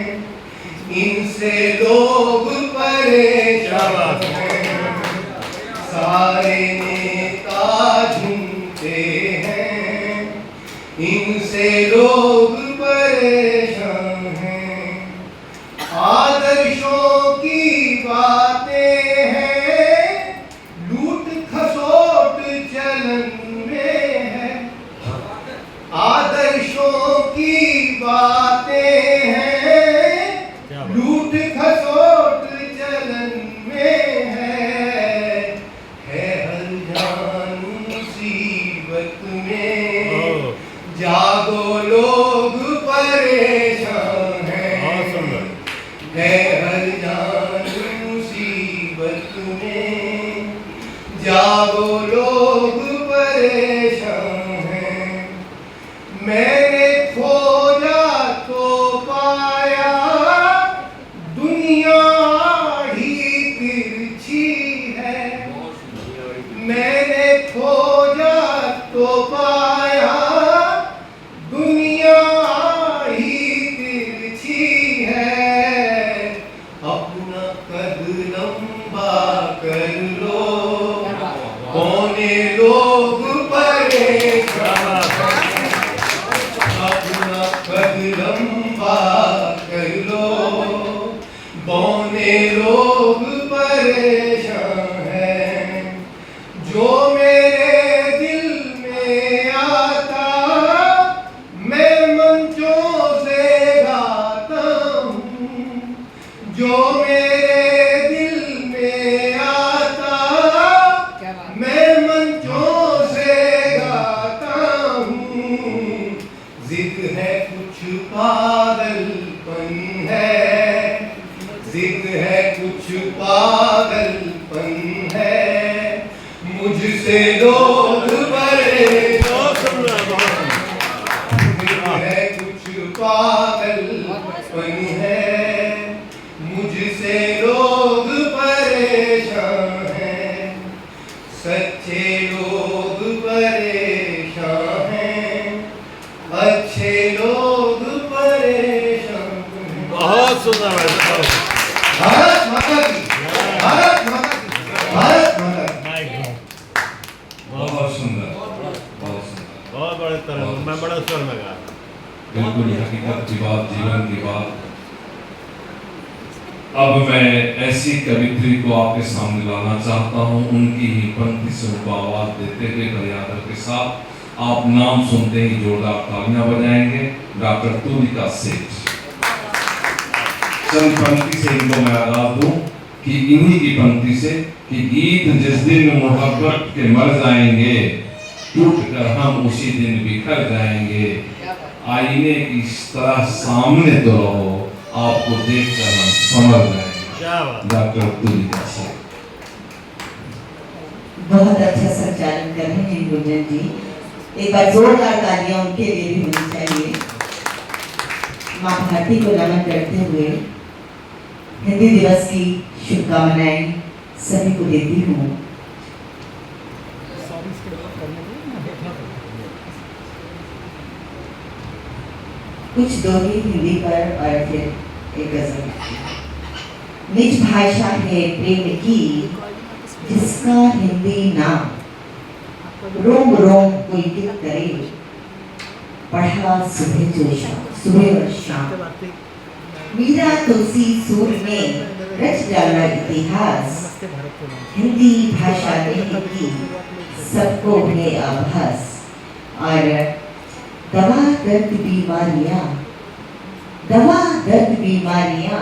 इनसे लोग परेशान हैं, सारे नेता झूठे हैं, इनसे लोग परेशान हैं, आदर्शों की बातें हैं, लूट खसोट चलन में है, आदर्शों की बातें हैं, लूट खसोट चलन में है हर जान मुसीबत में, जागो लोग परेशान हैं, है हर जान मुसीबत में, जागो लोग परेशान हैं, मैंने खोजा तो पाया, दुनिया ही तिरछी है, मैंने खोजा तो पाया, दुनिया ही तिरछी है, अपना कद लंबा कर लो, कौने लोग परेशान, अपना कद लंबा कर लो, बौने लोग परेशान हैं, जो मेरे दिल में आता मैं मंचों से गाता हूँ, जो मेरे दिल में आता, मैं मंचों से गाता हूँ। जिद है कुछ पागलपन है, जिद है कुछ पागलपन है, मुझसे लोग परेशान है, कुछ पागलपन है, मुझसे लोग परेशान हैं, सच्चे लोग परेशान हैं, अच्छे लोग परेशान हैं। बहुत सुंदर है। भारत माता की, भारत माता की, भारत माता की। बहुत सुंदर, बहुत सुंदर, बहुत बड़े तरह मैं बड़ा स्वर में गा। बिल्कुल हकीकत की बात, जीवन की बात। अब मैं ऐसी कवित्री को आपके सामने लाना चाहता हूँ, उनकी ही पंक्ति से उनको आवाज देते हुए बड़े आदर के साथ। आप नाम सुनते ही जोरदार तालियां बजाएंगे। डॉक्टर तुलिका सेठ। चंद पंक्ति से इनको मैं आगाज दूं कि इन्हीं की पंक्ति से कि गीत जिस दिन मोहब्बत के मर जाएंगे, टूट कर हम उसी दिन बिखर जाएंगे। आईने की इस तरह सामने तो रहो, आपको देखकर हम समझ जाएंगे। क्या बात। डॉक्टर तुलिका सेठ। बहुत अच्छा संचालन कर रहे हैं गुंजन जी। एक बार जोरदार तालियां उनके लिए भी होनी चाहिए। माँ भारती को नमन करते हुए हिंदी दिवस की शुभकामनाएं सभी को देती हूँ। कुछ दोहे हिंदी पर और फिर एक गजल। निज भाषा है प्रेम की जिसका हिंदी नाम, रोम रोम कोई गीत करे, पढ़ा सुबह जो शाम, सुबह और शाम। मीरा तुलसी सूर में रच डाला इतिहास, हिंदी भाषा ने की सबको है आभास। और दवा दर्द बीमारियां, दवा दर्द बीमारियां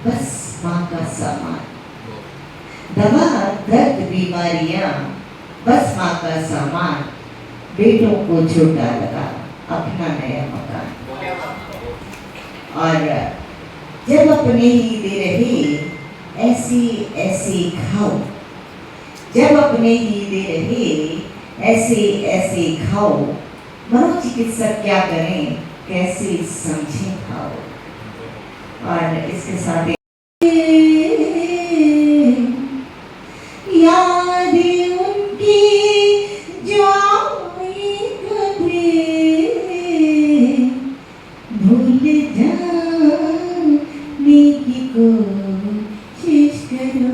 बस माँ का सामान। दवा दर्द बीमारियां बस माँ का सामान, बेटों को छोटा लगा अपना नया मकान। और जब अपने ही दे रहे ऐसी ऐसी खाओ, जब अपने ही दे रहे ऐसे ऐसे खाओ, मनोचिकित्सक क्या करें कैसे समझें खाओ। और इसके साथ यादें उनकी जो आए कभी, भूल जाने की कोशिश करो,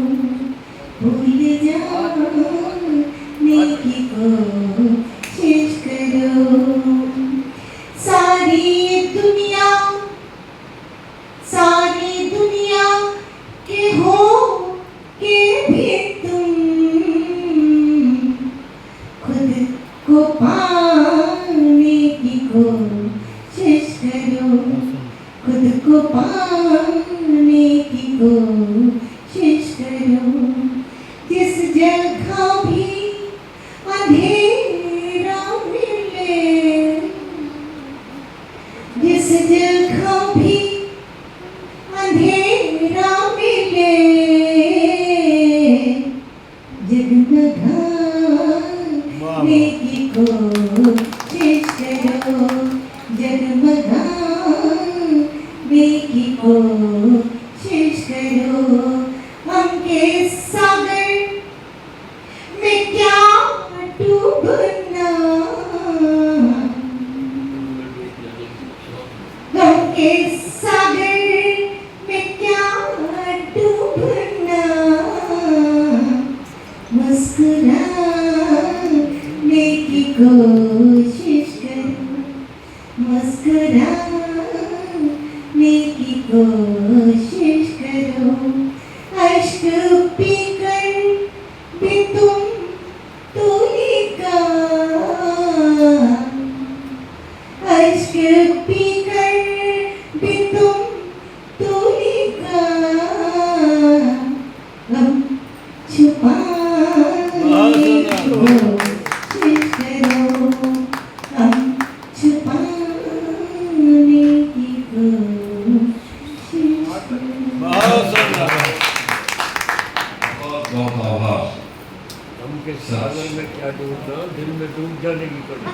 भूल जाने की कोशिश करो। सारी दुनिया के हो के भी तुम खुद को पाने की कोशिश करो, खुद को पाने की कोशिश करो। जिस जगह भी अंधेरा मिले, जिस जगह भी अंधेरा मिले, जगमगाने की कोशिश करो, जगमगाने की कोशिश करो। हम के सागर में क्या डूबना, हम के सागर में क्या डूबना, मुस्कुराने की कोशिश करो, मुस्कुराने की कोशिश करो। अश्क पीकर भी तुम तुलिका, अश्क पीकर भी तुम तुलिका, बहुत आभार। हमके सागर में क्या डूबना, दिल में डूब जाने की कड़ी।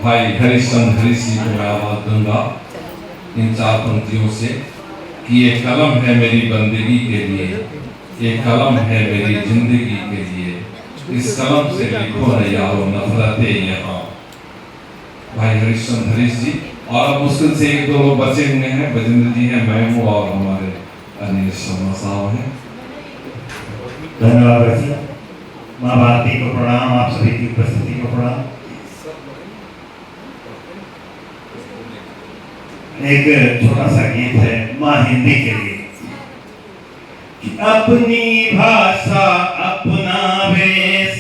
भाई हरिश्चंद्र हरीश जी को मैं आवाज दूंगा इन 4 पंक्तियों से कि ये कलम है मेरी बंदगी के लिए, ये कलम है मेरी जिंदगी के लिए, इस कलम से लिखो न यारो नफरतें यहाँ। भाई हरिश्चंद्र हरीश जी, और अब मुश्किल से 1-2 लोग बचे हुए हैं, बजेंद्र जी हैं, मैं हूँ और हमारे अनिल शर्मा साहब हैं। धन्यवाद वैसे माँ भारती को प्रणाम, आप सभी की उपस्थिति को प्रणाम। एक छोटा सा गीत है माँ हिंदी के लिए। अपनी भाषा अपना वेश,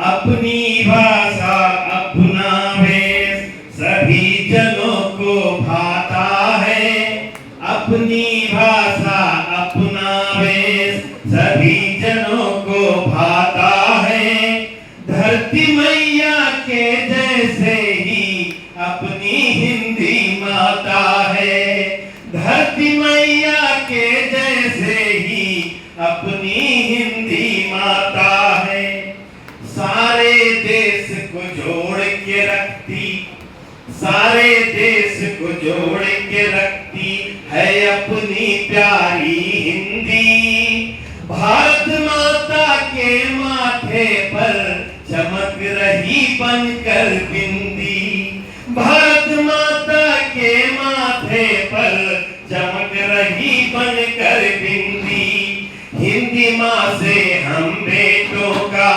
अपनी भाषा अपना वेश, सभी जनों को भाता है। अपनी भाषा अपना वेश, सभी जनों को भाता है। धरती मैया के जैसे ही अपनी हिंदी माता है। धरती मैया के जैसे ही अपनी हिंदी माता है। सारे देश को जोड़ के रखती, सारे देश को जोड़ के रखती है अपनी प्यारी हिंदी। भारत माता के माथे पर चमक रही बनकर बिंदी। भारत माता के माथे पर चमक रही बनकर बिंदी। हिंदी माँ से हम बेटों का,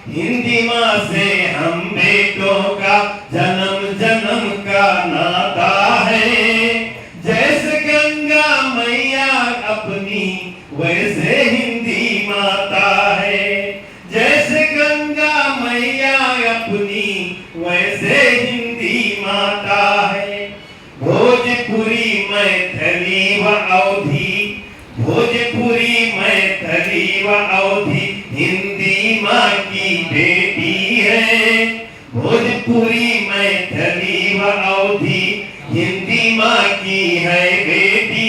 हिंदी माँ से हम बेटों का जन्म जन्म का नाता है। जैसे गंगा मैया अपनी वैसे हिंदी माता है। जैसे गंगा मैया अपनी वैसे हिंदी माता है। भोजपुरी मैथिली व अवधी, भोजपुरी मैथिली व अवधी हिंदी माँ की बेटी है। भोजपुरी मैथिली व अवधी हिंदी माँ की है बेटी।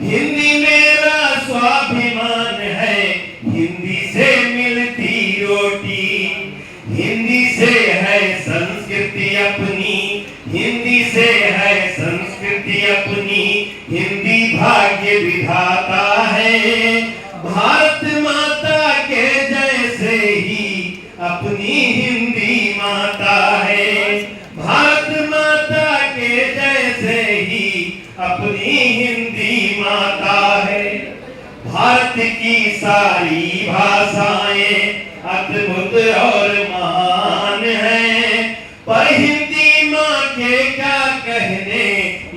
हिंदी मेरा स्वाभिमान है, हिंदी से मिलती रोटी। हिंदी से है संस्कृति अपनी, हिंदी से है संस्कृति अपनी। हिंदी भाग्य विधाता है। भारत माता के जैसे ही अपनी हिंदी माता है। भारत माता के जैसे ही अपनी हिंदी माता है। भारत की सारी भाषाएं अद्भुत और महान हैं, पर हिंदी माँ के क्या कहने,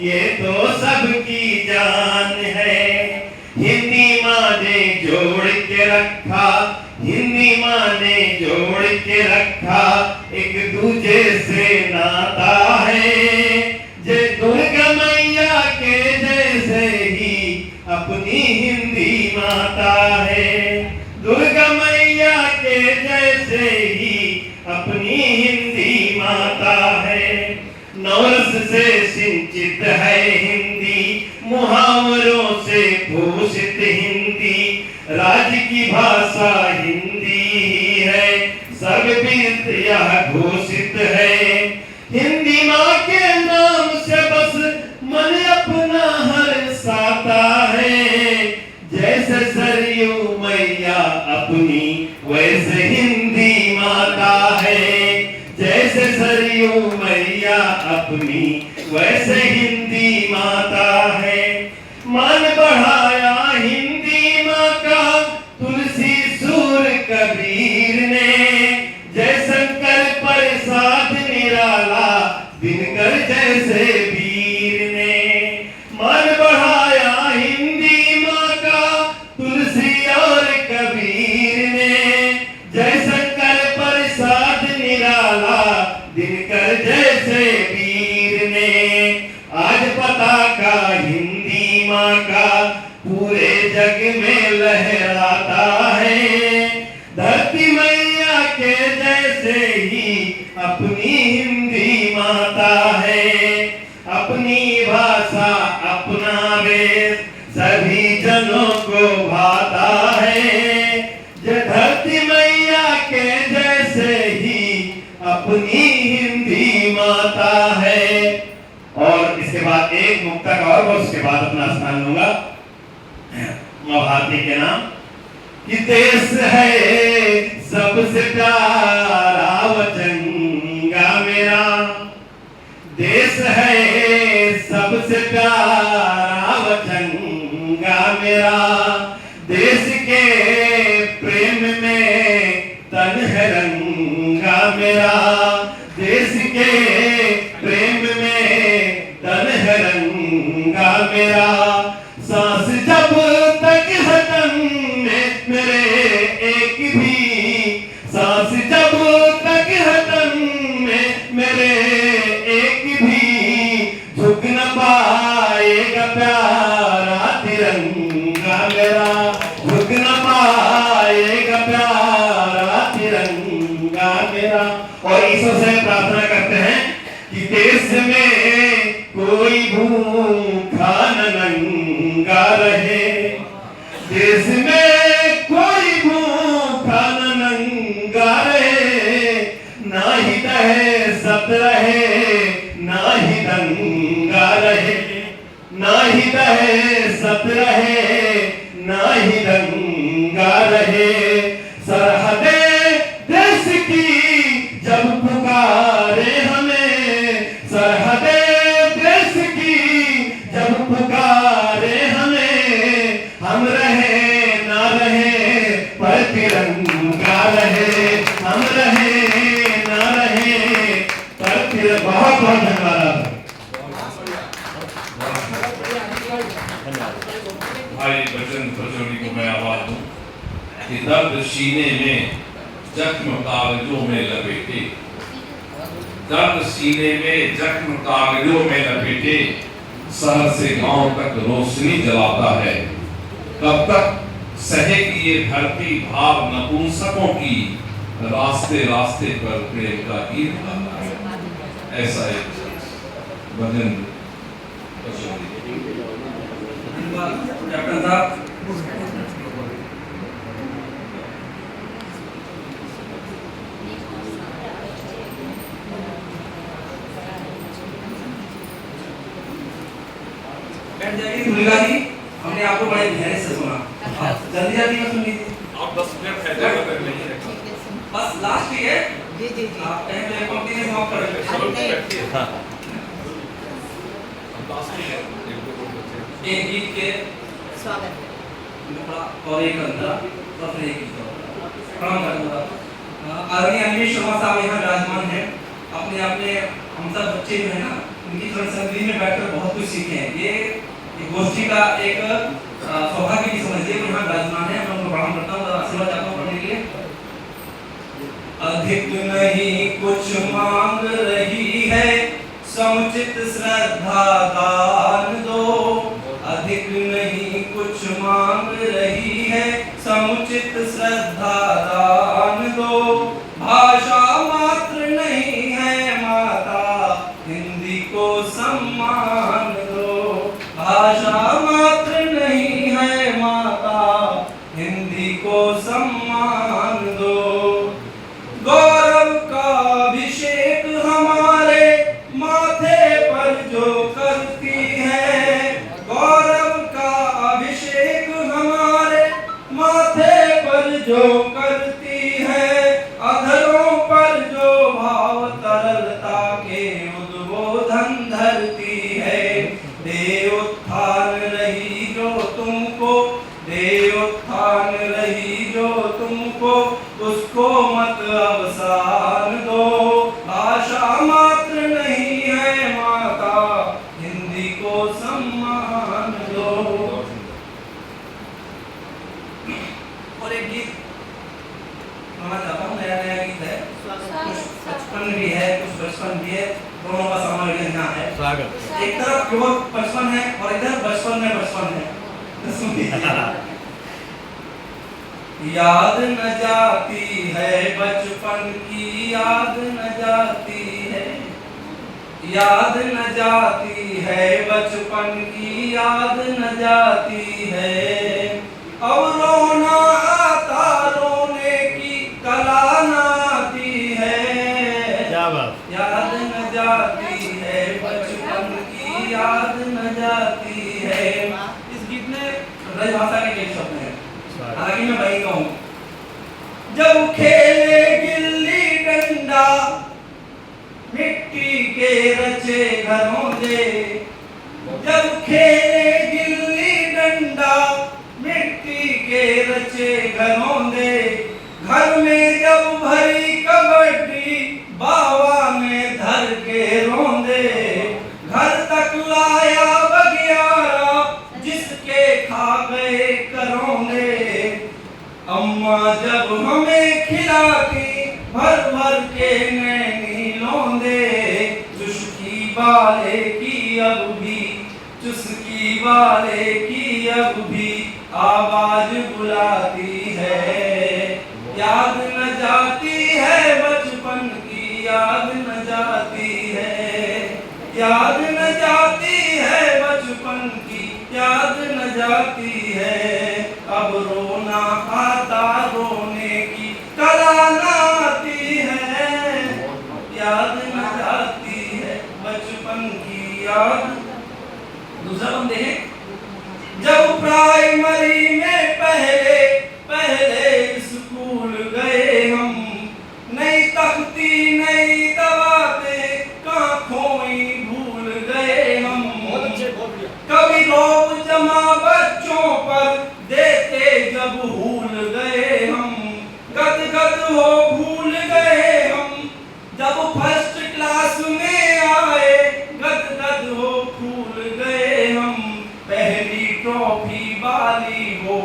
ये तो सबकी जान है। हिंदी माँ ने जोड़ के रखा, हिंदी माँ ने जोड़ के रखा एक दूजे से नाता है। जय दुर्गा मैया के जैसे ही अपनी हिंदी माता है। दुर्गा मैया के जैसे ही अपनी हिंदी माता है। नवरस से सिंचित है हिंदी, मुहावरों से भूषित हिंदी। राज्य की भाषा हिंदी ही है, सर्वविदित यह घोषित है। हिंदी माँ के नाम से बस मन अपना हर्षाता है। जैसे सरयू मैया अपनी वैसे हिंदी माता है। जैसे सरयू मैया अपनी वैसे हिंदी माता है। मान बढ़ाया हिंदी माँ का तुलसी सूर कबीर ने। जय शंकर प्रसाद निराला दिनकर जैसे वीर ने। मान बढ़ाया हिंदी माँ का तुलसी और कबीर ने। जय शंकर प्रसाद निराला दिनकर जैसे वीर ने। आज पताका हिंदी माँ का पूरे जग में लहराता है। धरती मैया के जैसे ही अपनी हिंदी माता है। अपनी भाषा अपना वेश, सभी जनों को भाता है, जो धरती मैया के जैसे ही अपनी हिंदी माता है। और इसके बाद एक मुक्तक और उसके बाद अपना स्थान लूंगा माँ भारती के नाम कि देश है सबसे प्यारा वचंगा मेरा, देश है सबसे प्यारा वचंगा मेरा, देश के प्रेम में तन है रंगा मेरा, देश के प्रेम में तन है रंगा मेरा, सांस जब तक है तन में मेरे एक भी, सांस जब तक है तन में मेरे एक भी, झुक न पाएगा प्यारा तिरंगा मेरा, झुक न पाएगा प्यारा तिरंगा मेरा। और ईश्वर से प्रार्थना करते हैं कि देश में कोई भूखा न नंगा रहे, देश में कोई भूखा न नंगा रहे, ना ही दहशत रहे ना ही दंगा रहे, ना ही दहशत रहे ना ही दंगा रहे, सरहदे देश की जब पुकारे हमें, सरहदे देश की जब पुकारे हमें, हम रहे ना रहे पर तिरंगा रहे, हम रहे ना रहे पर तिरंगा। बहुत बहुत धन्यवाद। भाई बचन प्रचोरी को मैं आवाज दूं कि दर्द सीने में जख्म कागजों में लपेटे, दर्द सीने में जख्म कागजों में लपेटे, शहर से गांव तक रोशनी जलाता है, कब तक सहेगी ये धरती भाव नपुंसकों की, रास्ते रास्ते पर प्रेम का गीत गाता है। ऐसा एक भजन कैप्टन साहब बैठ जाइए। दुर्गा जी, हमने आपको बड़े ध्यान से सुना, जल्दी जल्दी में सुन लीजिए। आप 10 मिनट ठहर नहीं रखा, बस लास्ट ही है। जी जी जी आप पहले पंक्ति से समाप्त कर लेंगे। एक गीत के स्वागत और एक अंतरा और फिर एक गीत और प्रणाम करूंगा। आदरणीय अनिल शर्मा साहब यहाँ विराजमान हैं। अपने अपने हम सब बच्चे जो है ना, उनकी संगति में बैठकर बहुत कुछ सीखे हैं। ये गोष्ठी का एक सौभाग्य की समझिए, यहाँ विराजमान है। मैं उनको प्रणाम करता हूँ, आशीर्वाद चाहता हूँ पढ़ने के लिए। अधिक नहीं कुछ मांग रही है, समुचित श्रद्धा दान दो, अधिक नहीं कुछ मांग रही है, समुचित श्रद्धा दान दो, भाषा मात्र नहीं है माता, हिंदी को सम्मान दो, भाषा मात्र नहीं है माता, हिंदी को सम्मान दो, गौरव का अभिषेक हमारे माथे पर जो करती है, गौरव का अभिषेक हमारे माथे पर जो करती है, अधरों पर जो भाव तरलता के उद्बोधन धरती है, दे उत्थान रही जो तुमको, दे उत्थान रही जो तुमको, उसको मत अवसान दो, भाषा मात्र नहीं है माता, हिंदी को सम्मान दो। और एक गीत गाना चाहता हूँ, नया नया गीत है, कुछ बचपन भी है कुछ बचपन भी है, दोनों का समावेश यहाँ है। स्वागत। एक तरफ प्योर बचपन है और इधर बचपन में बचपन है। याद न जाती है बचपन की, याद न जाती है, याद न जाती है बचपन की, याद न जाती है, इसमें ब्रजभाषा के कई शब्द हैं, हालांकि मैं वही कहूँ। जब खेले गिल्ली डंडा मिट्टी के रचे घरों दे, जब खेले गिल्ली डंडा मिट्टी के रचे घरों दे, घर में जब भरी कबड्डी बाबा में धर के रोंदे, घर तक लाया बगियारा जिसके खा गए करोंदे, अम्मा जब हमें खिलाती भर भर के नैनी लौंदे, चुस्की वाले की अब भी, चुस्की वाले की अब भी आवाज बुलाती है, याद न जाती है बचपन की, याद न जाती है, याद न जाती है बचपन की, याद न जाती है, अब रोना आता रोने की कला न आती है, याद न जाती है बचपन की याद। दूसरा हम देखें, जब प्राइमरी में पहले पहले स्कूल गए हम, नई तख्ती नई दवातें कहाँ खोई भूल गए हम, कभी रोब जमा बच्चों पर देते जब भूल गए हम, गद गद हो भूल गए हम, जब फर्स्ट क्लास में आए गद गद हो भूल गए हम, पहली ट्रॉफी वाली हो,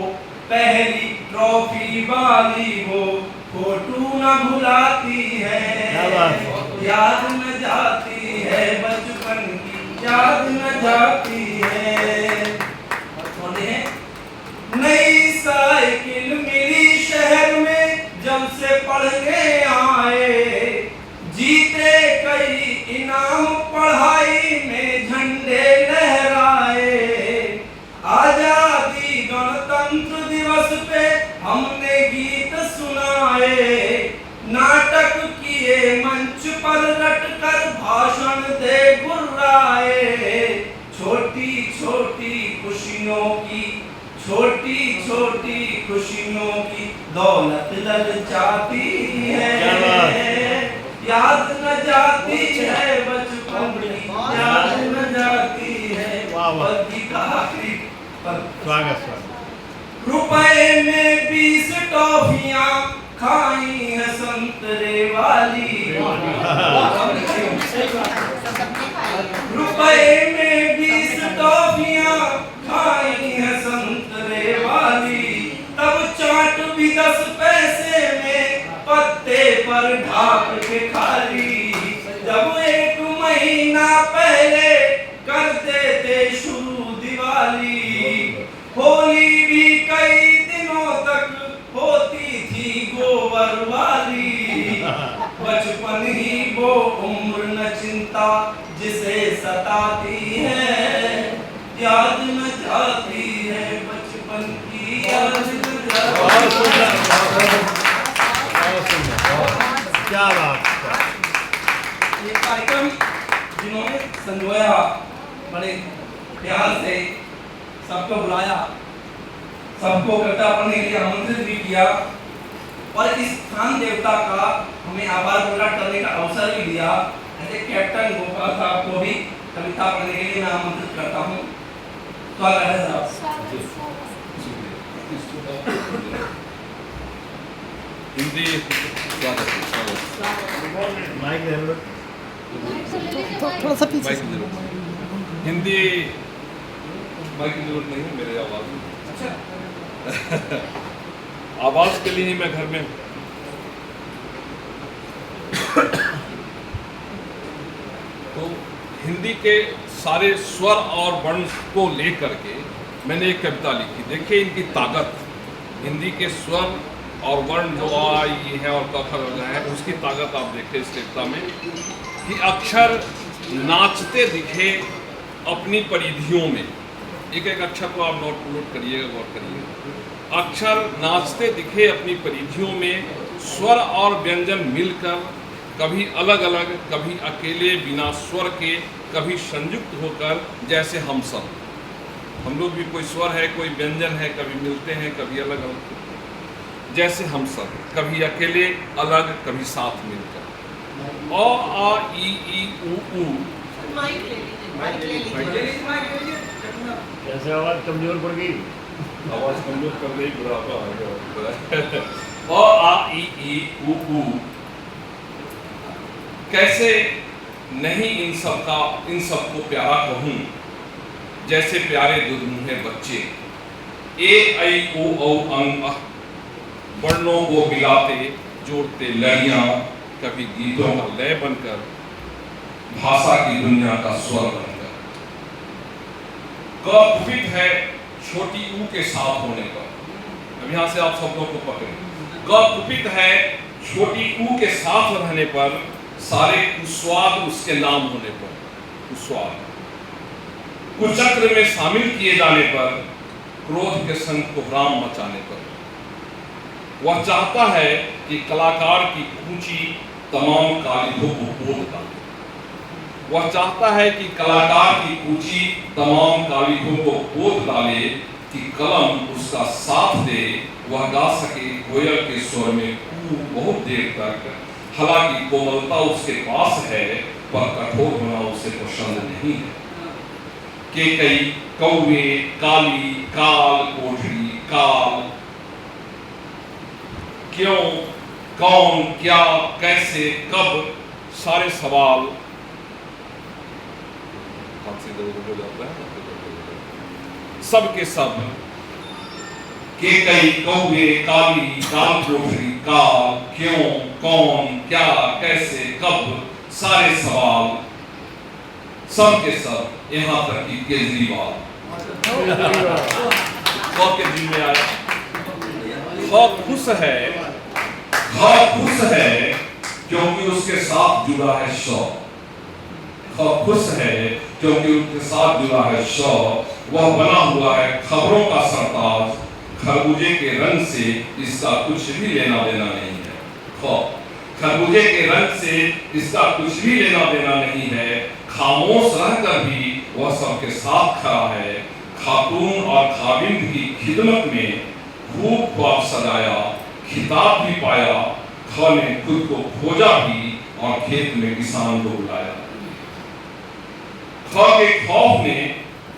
पहली ट्रॉफी वाली हो, फोटो न भुलाती है, याद न जाती है बचपन की, याद न जाती है। नई साइकिल मिली शहर में जब से पढ़ने आए, जीते कई इनाम पढ़ाई में झंडे लहराए, आजादी गणतंत्र दिवस पे हमने गीत सुनाए, नाटक किए मंच पर रटकर भाषण दे गुर्राए, छोटी छोटी खुशियों की, छोटी छोटी खुशियों की दौलत ललचाती है, याद न जाती है बचपन की, याद न जाती है बल्कि आखिरी स्वागत। रुपए में 20 टॉफियां खाई है संतरे वाली, रुपए में 20 टॉफियां खाई है संतरे वाली, तब चाट भी 10 पैसे में पत्ते पर ढाक के खाली, जब 1 महीना पहले करते थे शुरू दिवाली, होली भी कई दिनों तक होती थी गोबर वाली, बचपन ही वो उम्र न चिंता जिसे सताती है, याद न जाती है बचपन की, याद न जाती है। क्या बात। ये कार्यक्रम जिन्होंने संजोया, बड़े प्यार से सबको बुलाया, सबको इकट्ठा करने के लिए आमंत्रित भी किया, और इस स्थान देवता का हमें आभार प्रकट करने का अवसर भी दिया, ऐसे कैप्टन गोपाल साहब को भी कविता पढ़ने के लिए मैं आमंत्रित करता हूँ। स्वागत है साहब। हिंदी थोड़ा सा पीछे हिंदी माइक की जरूरत नहीं है, मेरे आवाज में। अच्छा आवाज के लिए ही मैं घर में हूँ। तो हिंदी के सारे स्वर और वर्ण को लेकर के मैंने एक कविता लिखी। देखिए इनकी ताकत, हिंदी के स्वर और वर्ण जो आ ये है और क ख है, उसकी ताकत आप देखिए इस कविता में कि अक्षर नाचते दिखे अपनी परिधियों में। एक एक अक्षर को आप नोट करिएगा, गौर करिएगा। अक्षर नाचते दिखे अपनी परिधियों में, स्वर और व्यंजन मिलकर कभी अलग अलग, कभी अकेले बिना स्वर के, कभी संयुक्त होकर जैसे हम सब। हम लोग भी कोई स्वर है, कोई व्यंजन है, कभी मिलते हैं, कभी अलग अलग, जैसे हम सब, कभी अकेले अलग, कभी साथ मिलकर। अ आ ई उ कैसे आवाज कमजोर पड़ गई? आवाज कमजोर कर गई, बुढ़ापा आ गया। अ आ ई उ कैसे नहीं इन सबको प्यारा कहूँ, जैसे प्यारे दुधमुहे बच्चे। ए ऐ ओ औ अंग अः वर्णों को मिलाते जोड़ते लड़ियां, कभी गीतों का लय बनकर, भाषा की दुनिया का स्वर बनकर। क कुपित है छोटी ऊ के साथ होने पर। अब यहां से आप शब्दों को पकड़ें। क कुपित है छोटी ऊ के साथ रहने पर, सारे कुस्वाद उसके नाम होने पर। कुस्वाद कुचक्र में शामिल किए जाने पर, क्रोध के संग कोहराम मचाने पर। वह चाहता है कि कलाकार की कूची तमाम कालिखों को पोत डाले। वह चाहता है कि कलाकार की कूची तमाम कालिखों को पोत डाले, कि कलम उसका साथ दे, वह गा सके कोयल के स्वर में कू बहुत देर तक। हालांकि कोमलता उसके पास है, पर कठोर होना उसे पसंद नहीं है। के कई कौवे काली काल कोठरी काल, क्यों कौन क्या कैसे कब, सारे सवाल सब के सब। के कई कौवे काली काल कोठरी काल, क्यों कौन क्या कैसे कब, सारे सवाल सब के सब। यहाँ तक कि केजरीवाल के दिल में आया। खुश है क्योंकि उसके साथ जुड़ा है शौक। खुश है क्योंकि उसके साथ जुड़ा है शौक। वह बना हुआ है खबरों का सरताज, खरबूजे के रंग से इसका कुछ भी लेना देना नहीं है। खरबूजे के रंग से इसका कुछ भी लेना देना नहीं है। खामोश रहकर भी वह सबके साथ खड़ा है। खातून और खाविंद की खिदमत में खूब ख्वाब सजाया, खिताब भी पाया। ख ने खुद को खोजा भी और खेत में किसान को बुलाया। ख के खौफ ने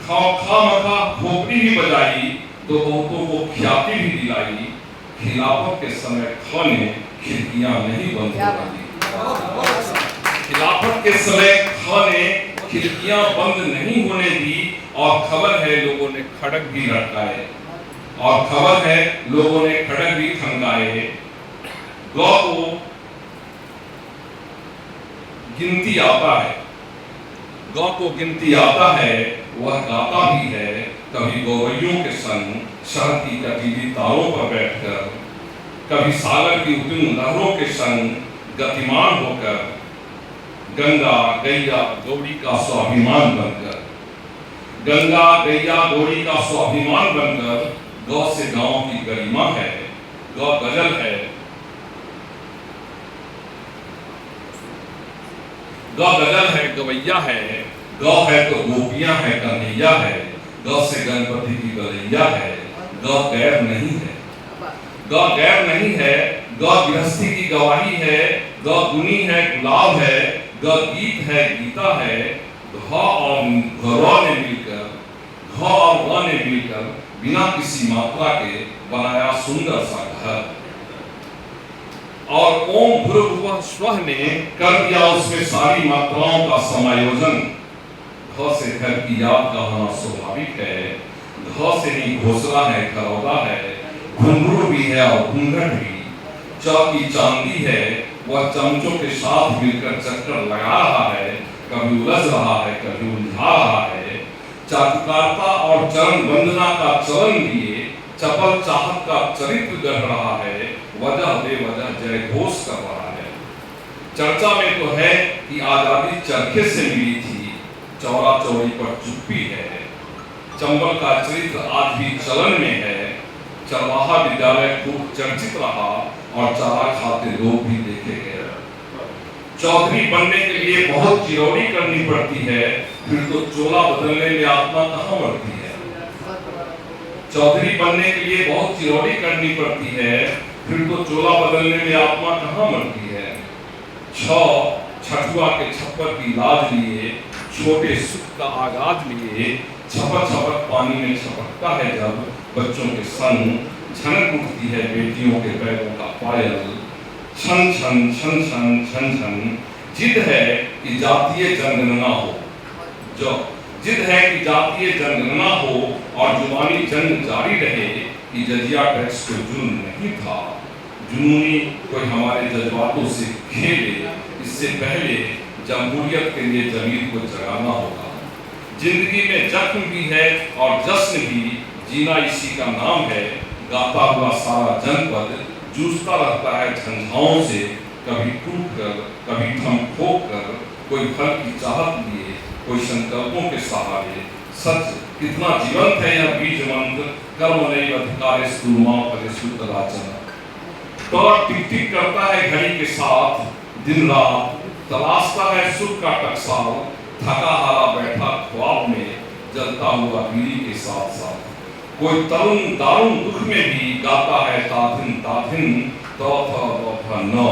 खामखा खोपड़ी भी बजाई, तो बहुतों को ख्याति भी दिलाई। खिलाफत के समय ख ने खिड़कियां नहीं बंद करवाई। खिलाफत के समय ख ने खिड़कियां बंद नहीं होने दी, और खबर है लोगों ने खड़क भी लटकाए। खनकाए। गौ को गिनती आता है, वह गाता भी है। कभी गौरैयों के संग शहर की कटीली तारों पर बैठकर, कभी सागर की उद्युन लहरों के संग गतिमान होकर, गंगा गैया गौरी का स्वाभिमान बनकर। गौ से गांव की गरिमा है। गौ गजल है। गवैया है। गौ है तो गोपियां है, कन्हैया है। गौ से गणपति की गलैया है। गौ गैर नहीं है। गौ गृहस्थी की गवाही है। गौ गुनी है, गुलाब है। गौ गीत है, गीता है। घ और ग ने मिलकर बिना किसी मात्रा के बनाया सुंदर सा घर। और ओम भूर्भुवः स्वः ने कर दिया उसमें सारी मात्राओं का समायोजन। घ से घर की याद का होना स्वाभाविक है। घ से ही घोसला है, घरौदा है, घुंघरू भी है और घूंघट भी। चौकी चांदी है, वह चमचों के साथ मिलकर चक्कर लगा रहा है। कभी उलझ रहा है, कभी उलझा रहा है। चाटुकारिता और चरण वंदना का चलन लिए चपल चाहत का चरित्र गढ़ रहा है। वजह बेवजह जय घोष कर रहा है। चर्चा में तो है कि आजादी चरखे से मिली थी, चौरा चौरी पर चुप्पी है। चंबल का चरित्र आज भी चलन में है। चरवाहा विद्यालय खूब चर्चित रहा और चारा खाते लोग भी देखे गए। चौधरी बनने के लिए बहुत चिरौरी करनी पड़ती है, फिर तो चोला बदलने में आत्मा कहाँ मरती है। चौधरी बनने के लिए बहुत चिरौरी करनी पड़ती है, फिर तो चोला बदलने में आत्मा कहाँ मरती है। छठुआ के छप्पर की लाज लिए, छोटे सुख का आगाज लिए, छपक छपक पानी में छपकता है जब बच्चों के संग, छनक उठती है बेटियों के पैरों का पायल, छन छन छन छन छन छन। जिद है कि जातीय जनगणना हो, जो जिद है कि जातीय जनगणना हो और जुबानी जंग जारी रहे कि जजिया टैक्स को जुर्म नहीं था। जुनूनी कोई हमारे जज्बातों से खेले, इससे पहले जमहूरियत के लिए जमीन को जगाना होगा। जिंदगी में जख्म भी है और जश्न भी, जीना इसी का नाम है। गाता हुआ सारा जनपद जूझता रहता है झंझाओं से, कभी टूट कर कभी थम ठोक कर, कोई फल की चाहत लिए, कोई संकल्पों के सहारे। सच कितना जीवंत है यह बीज मंत्र, कर्म नहीं अधिकार स्तुमा परिशुद्धराचन। तो टिक टिक करता है घड़ी के साथ, दिन रात तलाशता है सुख का टकसाल, थका हारा बैठा ख्वाब में, जलता हुआ बीड़ी के साथ साथ। कोई तरुण दारुण दुख में भी गाता है ताथिन ताथिन तौथा न।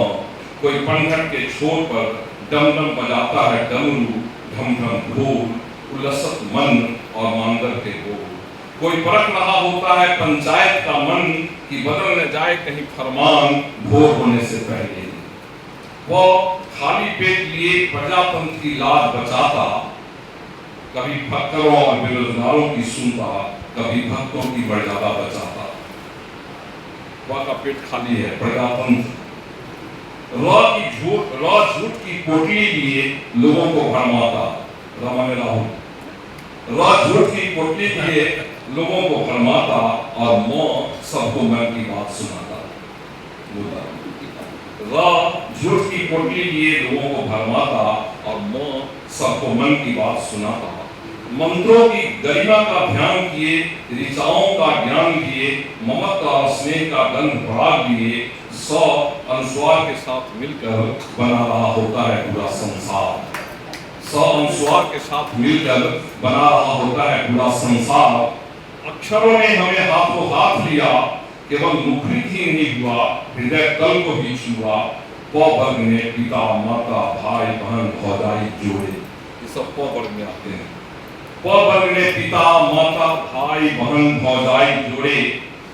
कोई पंखट के छोर पर डम डम बजाता है डमरू, ढम ढम ढोल, उलसत मन और मांदर के बोल। कोई परख रहा होता है पंचायत का मन कि बदल न जाए कहीं फरमान भोर होने से पहले। वो खाली पेट लिए प्रजातंत्र की लाज बचाता, कभी फक्करों और बेरोजगारों की सुनता, कभी भक्तों की मर्यादा बचाता। वह का पेट खाली है, प्रजातंत्र झूठ की पोटली लिए लोगों को भरमाता। रामाने राहुल झूठ की पोटली लिए लोगों को भरमाता और मौ सबको मन की बात सुनाता। झूठ की पोटली लिए लोगों को भरमाता और मौ सबको मन की बात सुनाता। मंत्रों की गरिमा का ध्यान किए, ऋचाओं का ज्ञान लिए, ममता और स्नेह का गंध बढ़ा लिए, 100 अनुस्वार के साथ मिलकर बना रहा होता है पूरा संसार। 100 अनुस्वार के साथ मिलकर बना रहा होता है पूरा संसार। अक्षरों ने हमें हाथों हाथ लिया, केवल मुखरित ही नहीं हुआ, हृदय तल को भी छुआ। पौवर्ग ने पिता माता भाई बहन भौजाई जोड़े, ये सब पौवर्ग में आते हैं। पौवर्ग ने पिता माता भाई बहन भौजाई जोड़े,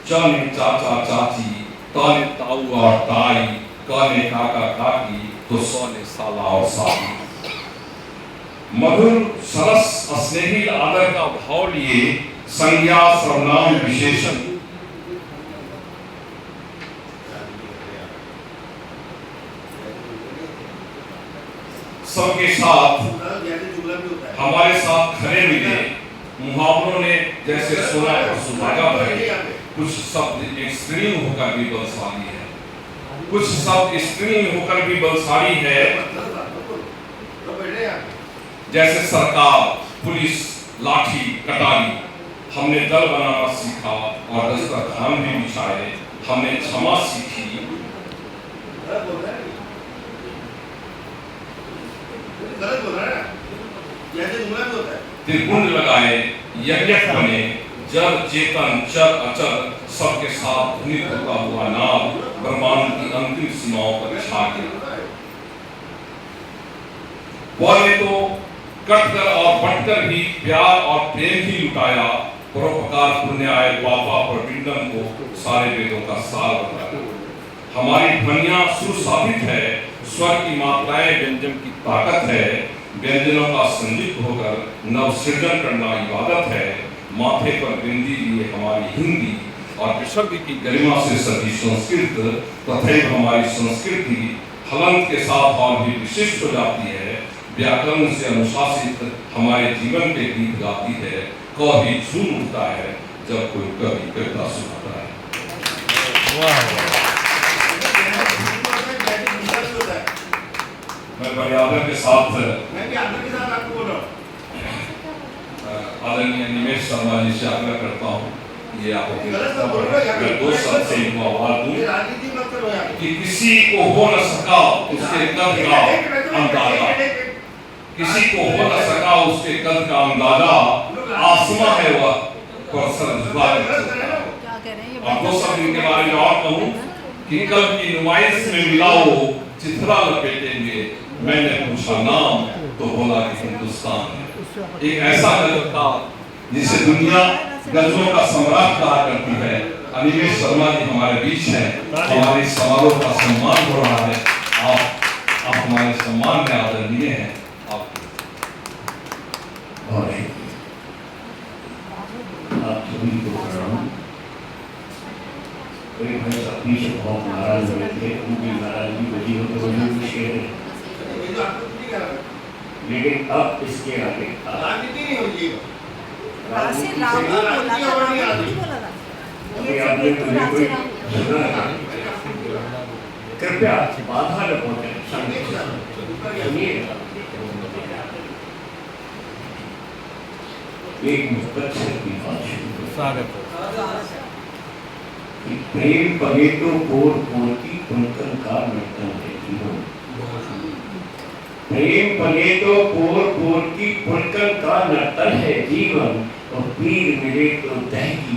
च ने चाचा चाची, त ने ताऊ और ताई, क ने काका काकी, तो स ने साला और साली। मधुर सरस स्नेही आदर का भाव लिए, संज्ञा सर्वनाम विशेषण सबके साथ हमारे साथ खड़े मिले। मुहावरों ने जैसे सोना और सुहागा भरे, कुछ शब्द एक स्त्री होकर भी बलशाली है, कुछ शब्द स्त्री होकर भी बलशाली है। जैसे सरकार, पुलिस, लाठी, कटारी। हमने दल बनाना सीखा और दस्तरखान भी बिछाए, हमने क्षमा सीखी। त्रिपुंड लगाए, यज्ञ बने, जड़ चेतन चर अचर सबके साथ ध्वनित होता हुआ नाम ब्रह्मांड की अंतिम सीमाओं पर छा गया। पौने तो कटकर और बटकर भी प्यार और प्रेम ही लुटाया, परोपकार पुण्याय पापा पर पिंडम को सारे वेदों का सार बताया। हमारी ध्वनियां सुसाधित है, स्वर की मात्राएं व्यंजन की ताकत है, व्यंजनों का संयुक्त होकर नव सृजन करना इबादत है। माथे पर बिंदी लिए हमारी हिंदी और विसर्ग की गरिमा से सजी संस्कृत तथा हमारी संस्कृति हलंत के साथ और भी विशिष्ट हो जाती है। व्याकरण से अनुशासित हमारे जीवन के गीत गाती है। कभी झूम उठता है जब कोई कवि कविता सुनाता है। मैं मर्यादा के साथ आपको बोल रहा हूँ, आदरणीय निमेश शर्मा जी से आग्रह करता हूँ, ये आप मैं 2 शब्द से इनको आवाज दूं कि किसी को हो न सका उसके कद का अंदाजा, किसी को हो न सका उसके कद का अंदाजा। आसमां है वह पर्सनल जज्बात क्या कह रहे हैं ये और 2 शब्द इनके बारे में और कहूँ कि कल की नुमाइश में मिलाओ चिथरा लपेटेंगे, मैंने पूछा नाम तो बोला कि हिंदुस्तान है। एक ऐसा गजल था जिसे दुनिया गजलों का सम्राट कहा करती है। अनिमेष शर्मा जी हमारे बीच हैं, हमारे समारोह का सम्मान हो रहा है। आप हमारे सम्मान में आदरणीय हैं। आप सभी को प्रणाम। कोई भाई अपनी से बहुत नाराज हुए थे, उनकी नाराजगी बची हो तो वही मुश्किल है, लेकिन अब इसके आगे राजनीति नहीं होगी। राशि राम को बोला था, राम को नहीं बोला था। अभी आपने मुझे कोई सुना है, कृपया बाधा न पहुंचे, सुनिएगा। एक मुख्तसर की बात स्वागत कि प्रेम पगे तो पोर पोर की पुनकन का नर्तन है जीवन। प्रेम पगे तो पोर पोर की पुनकन का नर्तन है जीवन, और पीर मिले तो दहकी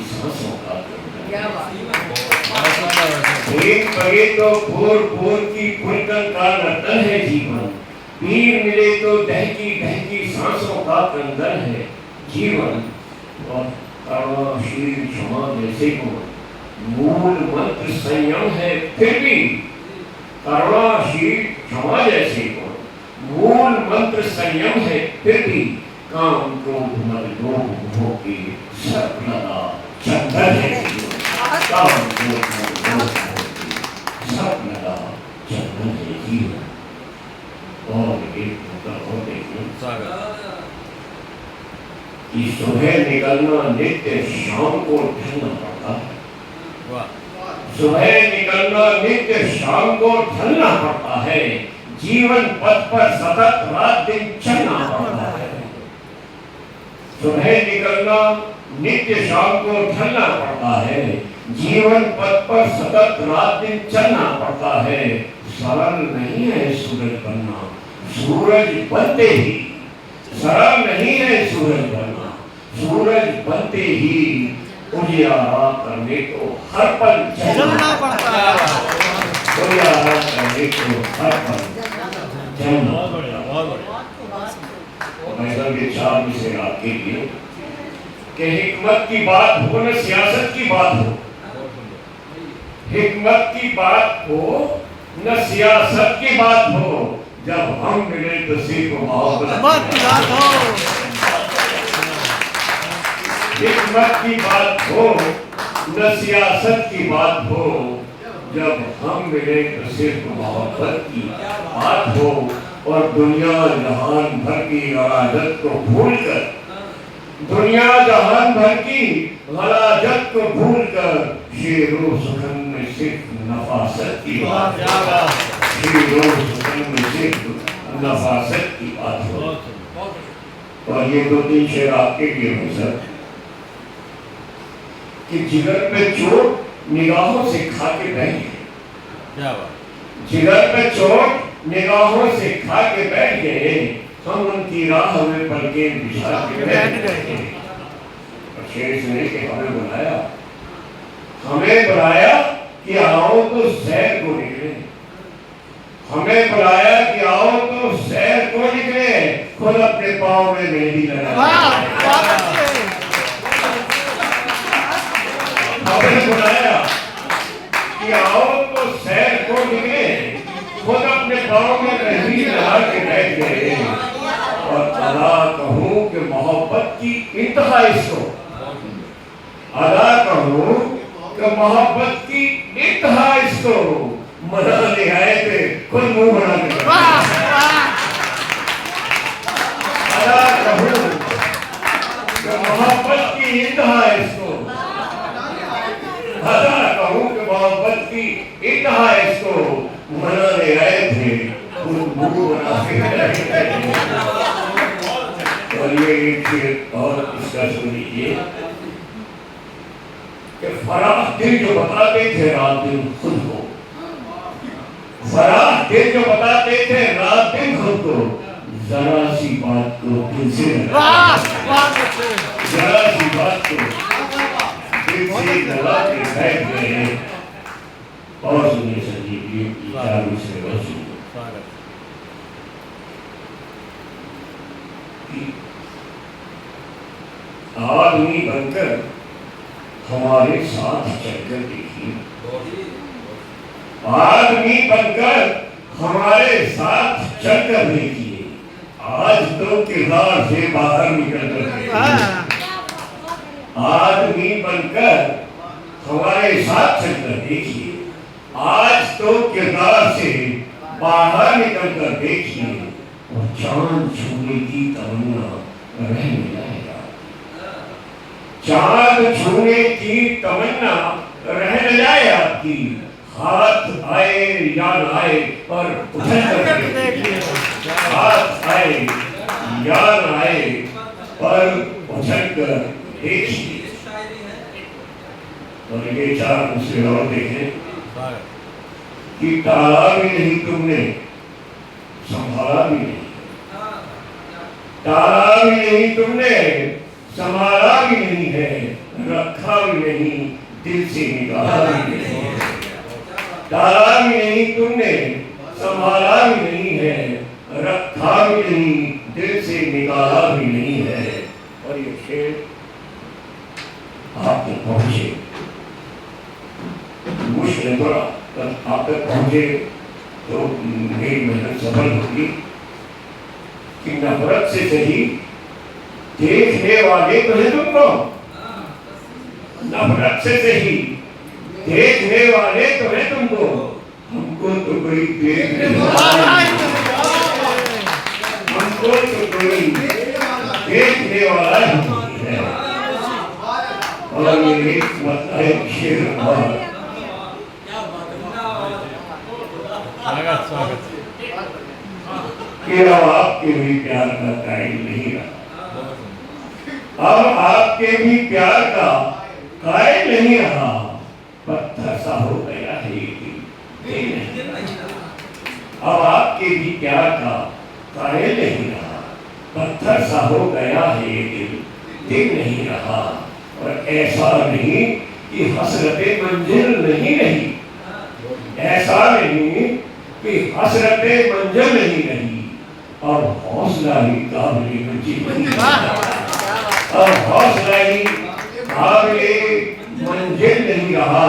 सांसों का प्रेम पगे तो पोर पोर की पुनकन का नर्तन है जीवन, पीर मिले तो दहकी सांसों का कंदन है जीवन। और शील क्षमा जैसे को मूल मंत्र संयम है फिर भी, करुणाशील क्षमा जैसे को मूल मंत्र संयम है फिर भी, काम क्रोध मद लोभ मोह के सर्प लगा चंदन है जीवन। काम क्रोध मद लोभ मोह के सर्प लगा चंदन है जीवन। और एक मुद्दा और देखिए कि सुबह निकलना नित्य शाम को ढलना पड़ता है। सुबह निकलना नित्य शाम को ढलना पड़ता है, जीवन पथ पर सतत रात दिन चलना पड़ता है। सुबह निकलना नित्य शाम को ढलना पड़ता है, जीवन पथ पर सतत रात दिन चलना पड़ता है। सरल नहीं है सूरज बनना, सूरज बनते ही सरल नहीं है सूरज बनना, सूरज बनते ही उजियारा करने को हर पल चलना पड़ता है। उजियारा करने को हर पल चलना पड़ता है। मैं के 4 विषय आपके लिए कि हिकमत की बात हो न सियासत की बात हो, हिकमत की बात हो न सियासत की बात हो, जब हम मिले तो सिर्फ मोहब्बत की बात हो। हिकमत की बात हो न सियासत की बात हो, जब हम मिले तो सिर्फ मोहब्बत की बात हो। और दुनिया जहान भर की गलाजत को भूलकर, दुनिया जहान भर की गलाजत को भूलकर, शेरो सुखन में सिर्फ नफासत की बात हो। शेरो सुखन में सिर्फ नफासत की बात हो। और ये 2-3 शेर आपके लिए हो सर कि जिगर पे चोट निगाहों से खा के बैठ गए, जिगर पे चोट निगाहों से खा के बैठ गए, हम उनकी राह में पलके बिछा के बैठ गए। और शेर सुने कि हमें बुलाया कि आओ तो सैर को निकले, हमें बुलाया कि आओ तो सैर को निकले, खुद अपने पाँव में मेहंदी लगा। हमें बुलाया कि आओ तो सैर को निकले, खुद अपने पाँव में मेहंदी लगा के बैठ गए। और अदा कहूँ कि मोहब्बत की इंतहा इसको, अदा कहूँ कि मोहब्बत की इंतहा इसको, मनाने आए थे खुद मुंह बना के। अदा कहूँ कि मोहब्बत की इंतहा इसको, अदा कहूँ कि मोहब्बत की इंतहा इसको, मनाने आए थे खुद मुंह बना के। और ये एक शेर और इसका सुन लीजिए कि फराह दिल जो बताते थे रात दिन खुद को, फराह दिल जो बताते थे रात दिन खुद को, जरा सी बात को दिल से जरा सी बात को दिल से दबा के बैठ गए हैं। और सुनिए सर जी, ये चार से बहुत सुनिए आदमी बनकर हमारे साथ चलकर देखिए, आदमी बनकर हमारे साथ चलकर देखिए, आज तो किरदार से बाहर निकल कर देखिए। आदमी बनकर हमारे साथ चलकर देखिए, आज तो किरदार से बाहर निकल कर देखिए, और चांद छूने की तमन्ना रहने जाएगा। चांद छूने की तमन्ना रह न जाए आपकी, हाथ आए या न आए पर उछल कर देखिए, हाथ आए या न आए पर उछल कर देखिए। और ये चार दूसरे और देखें कि टाला भी नहीं तुमने, संभाला भी नहीं, टाला भी नहीं तुमने, संभाला भी नहीं है, रखा भी नहीं, दिल से निकाला भी नहीं, टाला भी नहीं तुमने, संभाला भी नहीं है, रखा भी नहीं, दिल से निकाला भी नहीं है। और ये शेर आप तक पहुंचे, मुश्किल थोड़ा आप तक पहुंचे तो मेरी मेहनत सफल होगी कि नफरत से सही देखने वाले तो है तुमको, नफरत से सही देखने वाले तो है तुमको, हमको तो कोई देखने वाला, हमको तो कोई देखने वाला नहीं है। और ये एक मतलब शेर कि अब आपके भी प्यार का कायल नहीं रहा, अब आपके भी प्यार का कायल नहीं रहा, पत्थर सा हो गया है ये दिल। अब आपके भी प्यार का कायल नहीं रहा, पत्थर सा हो गया है ये दिल नहीं रहा। और ऐसा नहीं कि हसरते मंजिल नहीं रही, ऐसा नहीं कि हसरते मंजिल नहीं रही, और हौसला ही काबिल मंजिल नहीं रहा, और हौसला ही काबिल मंजिल नहीं रहा।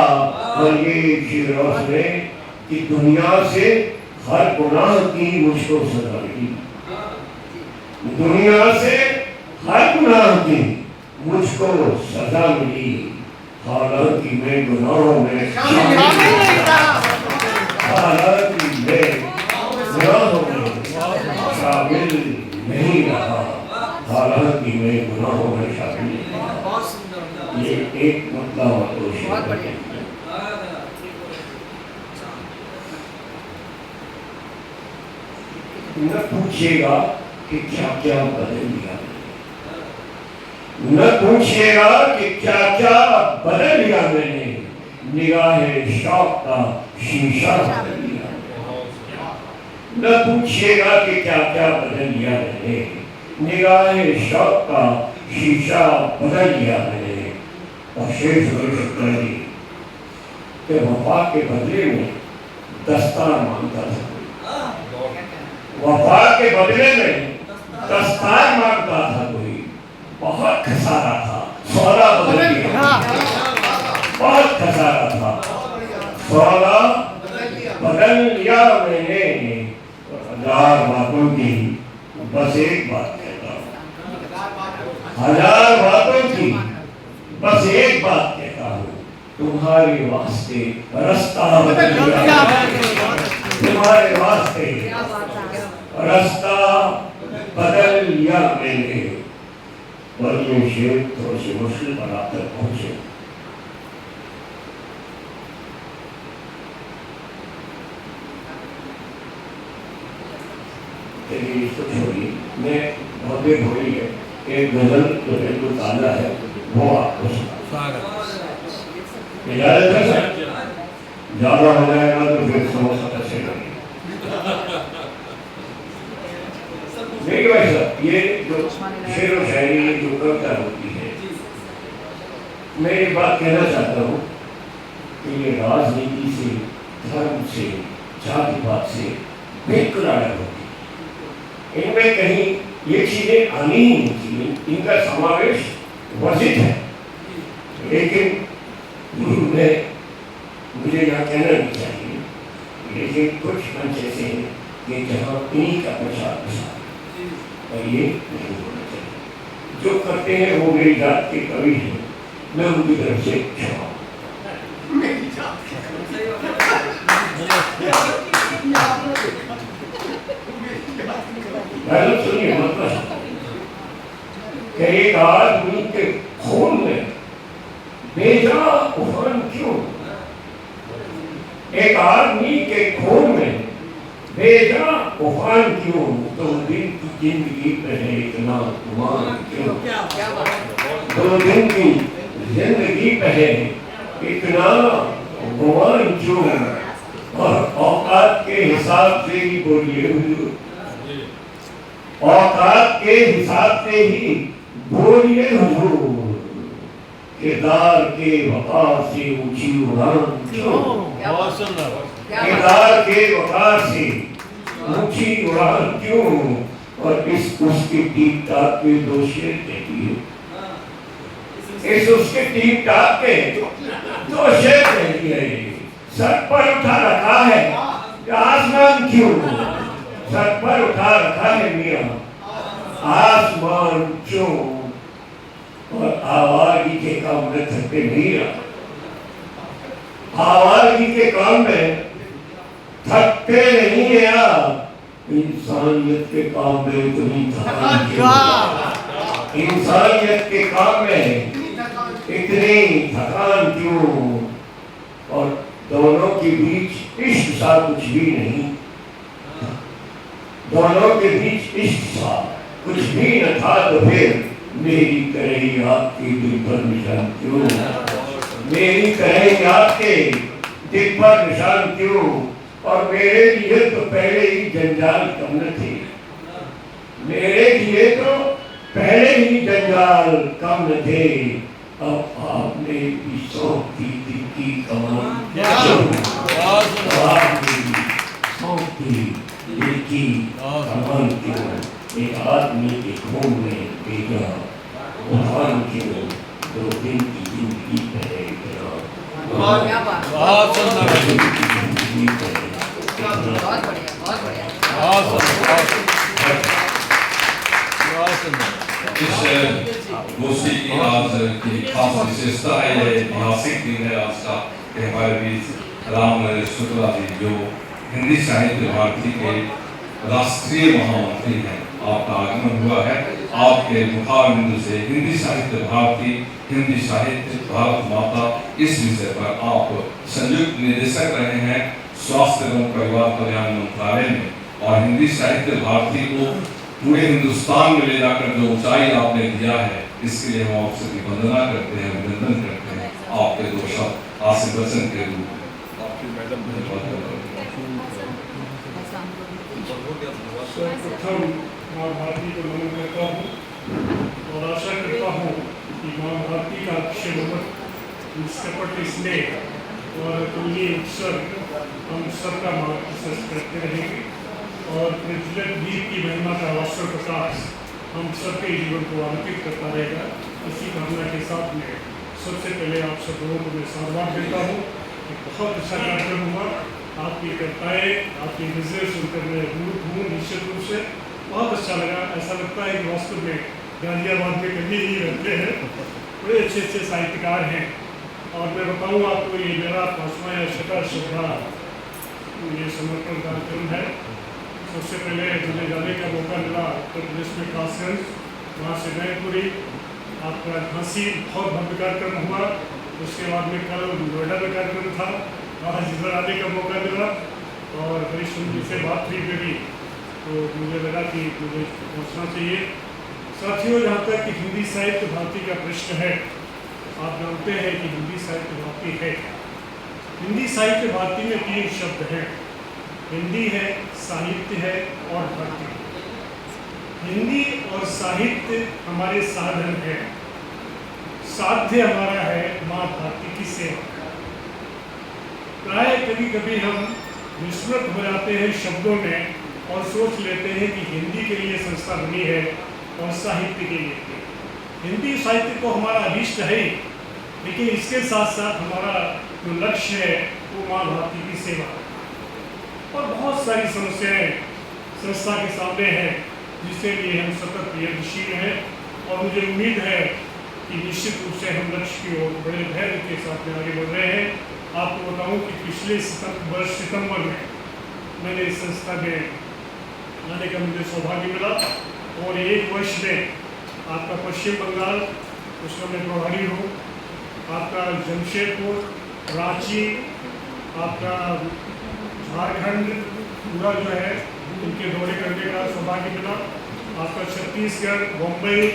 और ये शेरों ने कि दुनिया से हर गुनाह की मुझको सजा मिली, दुनिया से हर गुनाह की मुझको सजा मिली, हालांकि मैं गुनाहों में हालांकि मैं गुनाहों में शामिल नहीं रहा, हालांकि मैं गुनाहों में शामिल नहीं रहा। ये एक मतलब है। न पूछिएगा कि क्या क्या बदल लिया, न पूछिएगा कि क्या क्या बदल लिया मैंने, निगाहे शौक का शीशा बदल लिया। न पूछिएगा कि क्या क्या बदल लिया मैंने, निगाहे शौक का शीशा बदल लिया मैंने। और शेष शुक्र जी के वफा के बदले में दस्तार मांगता था, वफा के बदले में दस्तार मांगता था कोई, बहुत खसारा था, सौदा बदल दिया, बहुत खसारा था, सौदा बदल लिया मैंने। 1000 बातों की बस एक बात कहता हूँ, 1000 बातों की बस एक बात कहता हूँ, तुम्हारे वास्ते रास्ता बदल लिया, तुम्हारे वास्ते रास्ता बदल लिया मैंने। और ये शेर थोड़ी सी मुश्किल पर आप तक पहुंचे। इसको छोड़िए, मैं बहुत देर हो रही है, एक गजल जो बिल्कुल ताजा है वो आपको ज्यादा हो जाएगा तो फिर समोसा अच्छे लगेगा। देखिए भाई साहब, ये जो शेर व शायरी जो कविता होती है मैं ये बात कहना चाहता हूँ कि ये राजनीति से, धर्म से, जातिवाद से बिल्कुल अलग होती है। इनमें कहीं ये चीजें आनी ही नहीं चाहिए, इनका समावेश वर्जित है। लेकिन मुझे यहाँ कहना नहीं चाहिए, लेकिन कुछ मंच ऐसे हैं कि जहाँ इन्हीं का प्रचार प्रसार और ये नहीं होना चाहिए। जो करते हैं वो मेरी जात के कवि हैं, मैं उनकी तरफ से क्षमा। सुनिए मतलब एक आदमी के खून में बेजा उफान क्यों? एक आदमी के खून में बेजा उफान क्यों? तो दिन की जिंदगी पे है इतना गुमान क्यों? 2 दिन की जिंदगी पे है इतना गुमान क्यों? और औकात के हिसाब से ही बोलिए हुजूर, औकात के हिसाब से ही बोलिए हुजूर, किरदार के वक़ार से ऊंची उड़ान क्यों? किरदार के वक़ार से ऊंची उड़ान क्यों? और इस उसके टीप टाप के 2 शेर देखिए, इस उसके टीप टाप के 2 शेर देखिए। सर पर उठा रखा है आसमान क्यों? सर पर उठा रखा है मियां आसमान क्यों? और आवाज़ी के काम में थकते नहीं रहा, आवाज़ी के काम में थकते नहीं है आप। इंसानियत के काम में इतनी थकान क्यों? इंसानियत के काम में इतनी थकान क्यों? और दोनों के बीच इश्क सा कुछ भी नहीं, दोनों के बीच इश्क सा कुछ भी न था, तो फिर मेरी करेगी आपके दिल पर निशान क्यों? मेरी करेगी आपके दिल पर निशान क्यों? और मेरे लिए तो पहले ही जंजाल कम न थे, मेरे लिए तो पहले ही जंजाल कम न थे। अब आपने भी सौंप दी दिल की कमान क्यों? आपने भी सौंप दी दिल की कमान क्यों? एक आदमी के खून में बेजा उफान क्यों? 2 दिन की जिंदगी है बहुत सुंदर, बहुत बढ़िया, बहुत बढ़िया। इस गोष्ठी की आज की खास विशेषता है, ये ऐतिहासिक दिन है आज का कि हमारे बीच राम शुक्ला जी जो हिंदी साहित्य भारती के राष्ट्रीय महामंत्री हैं, आपका आगमन हुआ है। आपके मुखारबिंदु से हिंदी साहित्य भारती, हिंदी साहित्य भारत माता, इस विषय पर आप संयुक्त निदेशक रहे हैं स्वास्थ्य एवं परिवार कल्याण मंत्रालय में, और हिंदी साहित्य भारती को पूरे हिंदुस्तान में ले जाकर जो ऊंचाई आपने दिया है, इसके लिए हम आपसे वंदना करते हैं, अभिनंदन करते हैं। आपके 2 शब्द आशीर्वचन के रूप में आपकी मैडम सर्वप्रथम माँ भारती को नमन करता हूँ और आशा करता हूँ कि माँ भारती का अक्षय निष्कपट स्नेह और तुलनीय उत्सर्ग हम सबका मार्गदर्शन करते रहेंगे, और प्रज्वलित दीप की महिमा का अवसर प्रकाश हम सबके जीवन को आलोकित करता रहेगा। इसी कामना के साथ में सबसे पहले आप सब लोगों को मैं साधुवाद देता हूँ। बहुत अच्छा कार्यक्रम हुआ, आपकी कविताएँ, आपकी नजर सुनकर मैं रूप हूँ निश्चित रूप से, बहुत अच्छा लगा। ऐसा लगता है कि वास्तव में गाजियाबाद में कहीं ही रहते हैं, बड़े अच्छे अच्छे साहित्यकार हैं। और मैं बताऊँ आपको, ये मेरा 5वां या 6वां श्रद्धा ये समर्पण कार्यक्रम है। सबसे पहले मुझे जाने का मौका मिला उत्तर प्रदेश में कासगंज, वहाँ से मैनपुरी, आपका झांसी बहुत भव्य कार्यक्रम हुआ। उसके बाद में कल नोएडा में कार्यक्रम था, वहाँ इधर आने का मौका मिला और बड़ी सुंदर से बात हुई मेरी, तो मुझे लगा कि मुझे पहुँचना चाहिए। साथियों, जहाँ तक कि हिंदी साहित्य भारती का प्रश्न है, आप जानते हैं कि हिंदी साहित्य भारती है। हिंदी साहित्य भारती में 3 शब्द हैं, हिंदी है, साहित्य है और भारती। हिंदी और साहित्य हमारे साधन है, साध्य हमारा है माँ भारती की सेवा। प्राय कभी कभी हम विस्मृत हो जाते हैं शब्दों में और सोच लेते हैं कि हिंदी के लिए संस्था बनी है और साहित्य के लिए भी। हिंदी साहित्य तो हमारा अभीष्ट है ही, लेकिन इसके साथ साथ हमारा जो लक्ष्य है वो माँ भारती की सेवा है। और बहुत सारी समस्याएं संस्था के सामने हैं जिसके लिए हम सतत प्रयत्नशील हैं और मुझे उम्मीद है कि निश्चित रूप से हम लक्ष्य की ओर बड़े धैर्य के साथ में आगे बढ़ रहे हैं। आपको बताऊं कि पिछले वर्ष सितंबर में मैंने इस संस्था में आने का मुझे सौभाग्य मिला और एक वर्ष में आपका पश्चिम बंगाल, उसका मैं प्रभारी हूँ, आपका जमशेदपुर, रांची, आपका झारखंड पूरा जो है इनके दौरे करने का सौभाग्य मिला। आपका छत्तीसगढ़, बम्बई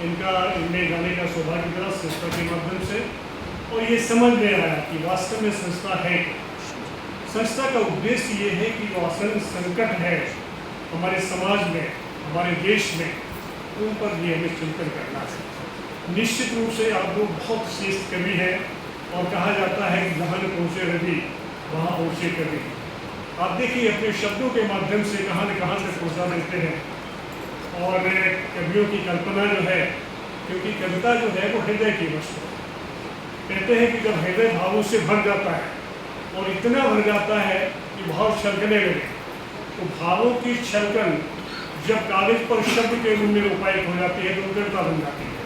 इनमें जाने का सौभाग्य मिला संस्था के माध्यम से। और ये समझ में आया कि वास्तव में संस्था है क्या। संस्था का उद्देश्य ये है कि जो आसन संकट है हमारे समाज में, हमारे देश में, उन पर भी हमें चिंतन करना है। निश्चित रूप से आप लोग बहुत श्रेष्ठ कवि हैं और कहा जाता है कि जहाँ न पहुँचे रवि वहाँ पहुँचे कवि। आप देखिए अपने शब्दों के माध्यम से कहाँ न कहाँ तक पहुँचा देते हैं। और कवियों की कल्पना जो है, क्योंकि कविता जो है वो हृदय की वस्तु है। कहते हैं कि जब हृदय भावों से भर जाता है और इतना भर जाता है कि भाव छलकने लगे, तो भावों की छलकन जब कागज पर शब्द के रूप में रूपायित हो जाती है तो कविता बन जाती है।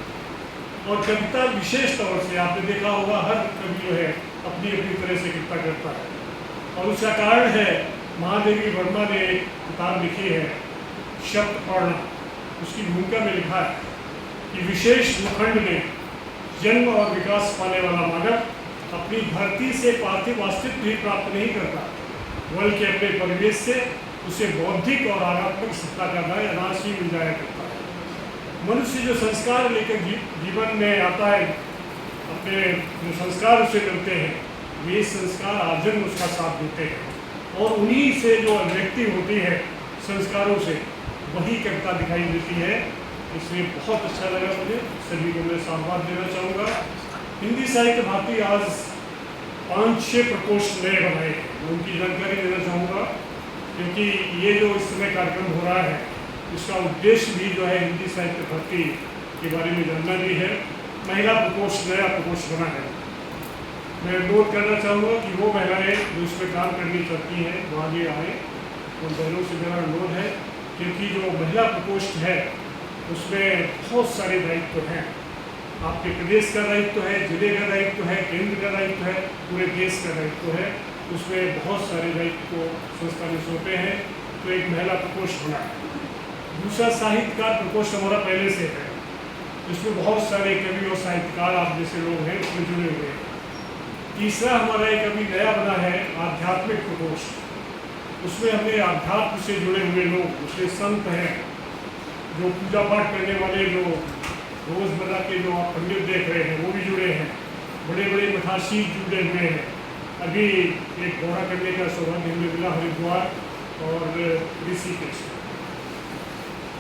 और कविता विशेष तौर से आपने देखा होगा हर कवि जो है अपनी अपनी तरह से कविता करता है और उसका कारण है महादेवी वर्मा ने एक किताब लिखी है शब्द पढ़ना। उसकी भूमिका में लिखा है कि विशेष भूखंड में जन्म और विकास पाने वाला मानव अपनी धरती से पार्थिव अस्तित्व भी प्राप्त नहीं करता, बल्कि अपने परिवेश से उसे बौद्धिक और आध्यात्मिक सत्ता का नया राशि मिल जाया करता है। मनुष्य जो संस्कार लेकर जीवन में आता है, अपने जो संस्कार उसे मिलते हैं, वे संस्कार आजन्म उसका साथ देते हैं और उन्हीं से जो अभिव्यक्ति होती है संस्कारों से, वही कविता दिखाई देती है। इसलिए बहुत अच्छा लगा मुझे, सभी को मैं साधुवाद देना चाहूँगा। हिंदी साहित्य भारती आज 5-6 प्रकोष्ठ नए बनाए हैं, मैं उनकी जानकारी देना चाहूँगा क्योंकि ये जो इस समय कार्यक्रम हो रहा है इसका उद्देश्य भी जो है हिंदी साहित्य भारती के बारे में जानना भी है। महिला प्रकोष्ठ नया प्रकोष्ठ बना है। मैं अनुरोध करना चाहूँगा कि वो महिलाएँ जो इसमें काम करनी चाहती हैं वो आगे आए। उन बहनों से मेरा अनुरोध है क्योंकि जो महिला प्रकोष्ठ है उसमें बहुत सारे दायित्व हैं। आपके प्रदेश का दायित्व है, जिले का दायित्व है, केंद्र का दायित्व है, पूरे देश का दायित्व है। उसमें बहुत सारे दायित्व को संस्था ने सौंपे हैं, तो एक महिला प्रकोष्ठ बना है। दूसरा साहित्यकार प्रकोष्ठ हमारा पहले से है, इसमें बहुत सारे कवि और साहित्यकार आप जैसे लोग हैं उसमें जुड़े हुए हैं। तीसरा हमारा एक अभी नया बना है आध्यात्मिक प्रकोष्ठ। उसमें हमने अध्यात्म से जुड़े हुए लोग, उसमें संत हैं, जो पूजा पाठ करने वाले, जो रोज़मर्रा के जो आप पंडित देख रहे हैं वो भी जुड़े हैं, बड़े बड़े मठाशीर जुड़े हुए हैं। अभी एक दौरा करने का सौभाग्य हमें मिला हरिद्वार और ऋषिकेश।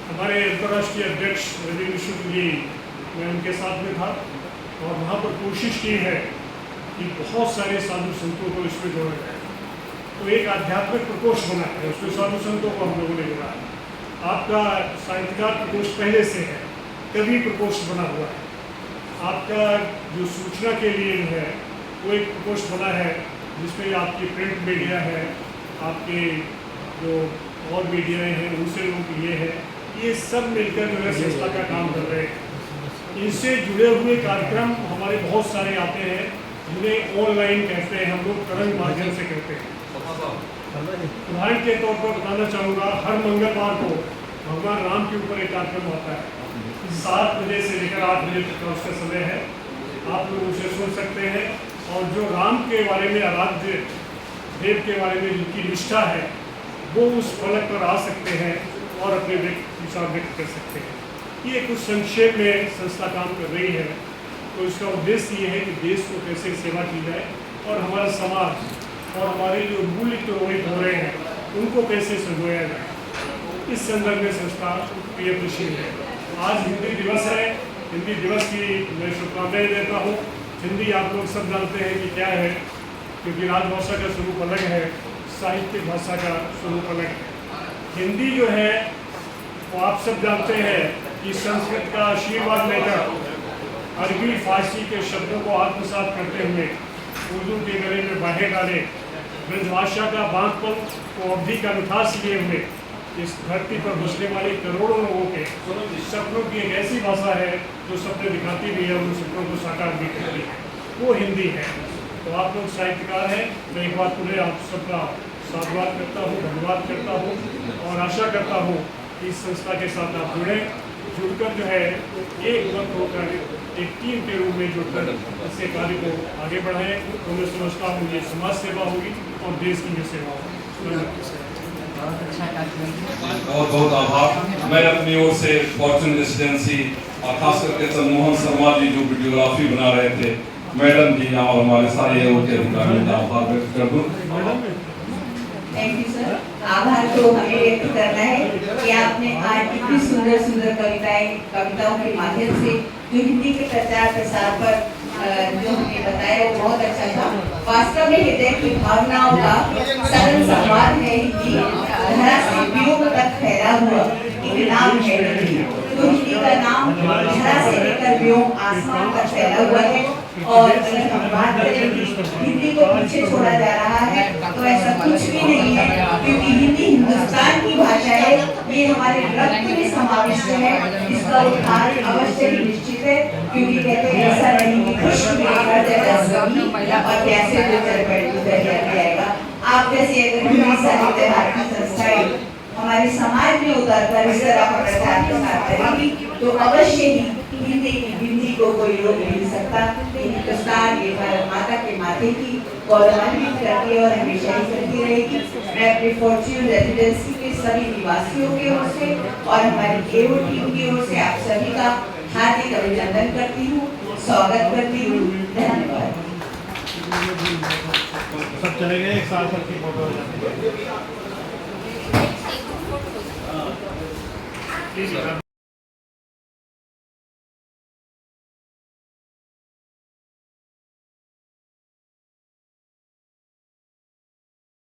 हमारे अंतर्राष्ट्रीय अध्यक्ष रविंद्र शुक्ल जी, मैं उनके साथ में था और वहाँ पर कोशिश की है कि बहुत सारे साधु संतों को इसमें जोड़ा जाए। तो एक आध्यात्मिक प्रकोष्ठ बना है, उसमें साधु संतों को हम लोगों ने जोड़ा है। आपका साहित्यकार प्रकोष्ठ पहले से है, कवि प्रकोष्ठ बना हुआ है। आपका जो सूचना के लिए जो है वो एक प्रकोष्ठ बना है जिसमें आपकी प्रिंट मीडिया है, आपके जो और मीडियाएँ हैं उनसे लोग ये है, ये सब मिलकर जो है संस्था का काम कर रहे हैं। इनसे जुड़े हुए कार्यक्रम हमारे बहुत सारे आते हैं जिन्हें ऑनलाइन कहते हैं, हम लोग तरंग माध्यम से कहते हैं। उदाहरण के तौर पर बताना चाहूँगा, हर मंगलवार को भगवान राम के ऊपर एक कार्यक्रम होता है। 7 बजे से लेकर 8 बजे तक का उसका समय है, आप लोग उसे सुन सकते हैं। और जो राम के बारे में, आराध्य देव के बारे में जिनकी निष्ठा है वो उस फलक पर आ सकते हैं और अपने विचार व्यक्त कर सकते हैं। ये कुछ संक्षेप में संस्था काम कर रही है। तो इसका उद्देश्य ये है कि देश को कैसे सेवा की जाए और हमारा समाज और हमारे जो मूल्य प्रभावित हो रहे हैं उनको कैसे संजोया जाए, इस संदर्भ में संस्था प्रयत्नशील है। आज हिंदी दिवस है हिंदी दिवस की मैं शुभकामनाएं देता हूँ। हिंदी आप लोग सब जानते हैं कि क्या है, क्योंकि राजभाषा का स्वरूप अलग है, साहित्यिक भाषा का स्वरूप अलग है। हिंदी जो है वो आप सब जानते हैं कि संस्कृत का आशीर्वाद लेकर अरबी फारसी के शब्दों को आत्मसात करते हुए उर्दू के गले में बाहें डाले, ब्रजभाषा का बांधपन को अवधि का मिठास लिए हुए इस धरती पर बसने वाले करोड़ों लोगों के सपनों की एक ऐसी भाषा है जो सपने दिखाती भी है और उन सपनों को साकार भी करती है, वो हिंदी है। तो आप लोग साहित्यकार हैं, मैं एक बार पुनः आप सबका साधुवाद करता हूँ, धन्यवाद करता हूँ और आशा करता हूँ कि इस संस्था के साथ आप जुड़कर जो है एक वक्त होकर एक टीम के रूप में जुड़कर इसके कार्य को आगे बढ़ाएं। तो मैं समझता हूँ ये समाज सेवा होगी और देश की भी सेवा होगी। बहुत बहुत आभार। मैं अपनी ओर से फॉर्चून रेसिडेंसी और खास करके चंद्रमोहन शर्मा जी जो वीडियोग्राफी बना रहे थे, मैडम जी और हमारे सारे के अधिकारियों का आभार व्यक्त कर दूं। Thank you sir. आभार तो हमें व्यक्त करना है कि आपने आज इतनी सुंदर सुंदर कविताओं के माध्यम से जो हिंदी के प्रचार प्रसार पर जो हमें बताया वो बहुत अच्छा था। वास्तव में हृदय की भावनाओं का सरल संवाद है हिंदी, धरा से व्योम तक फैला हुआ एक नाम है हिंदी। तो हिंदी का नाम धरा से लेकर व्योम आसमान तक फैला हुआ है। और अगर हम बात करें हिंदी को पीछे छोड़ा जा रहा है तो ऐसा कुछ भी नहीं है, क्योंकि हिंदी हिंदुस्तान की भाषा है, ये हमारे रक्त में समाविष्ट है। इसका उद्धार अवश्य ही निश्चित है, क्योंकि कहते हैं ऐसा नहीं कि कृष्ण में हर जगह कवि और कैसे गुजर जाएगा। आप जैसे अगर हिंदी साहित्य भारती संस्थाएं हमारे समाज में उतरकर इस तरह का प्रचार प्रसार करेगी तो अवश्य ही हिंदी को कोई रोक नहीं सकता। हिंदुस्तान ये भारत माता के माथे की गौरवान्वित करती है और हमेशा ही करती रहेगी। मैं अपने फॉर्च्यून रेजिडेंसी के सभी निवासियों की ओर से और हमारी एओ टीम की ओर से आप सभी का हार्दिक अभिनंदन करती हूँ, स्वागत करती हूँ। धन्यवाद। सब चले गए, एक साथ सबकी फोटो हो जाती है।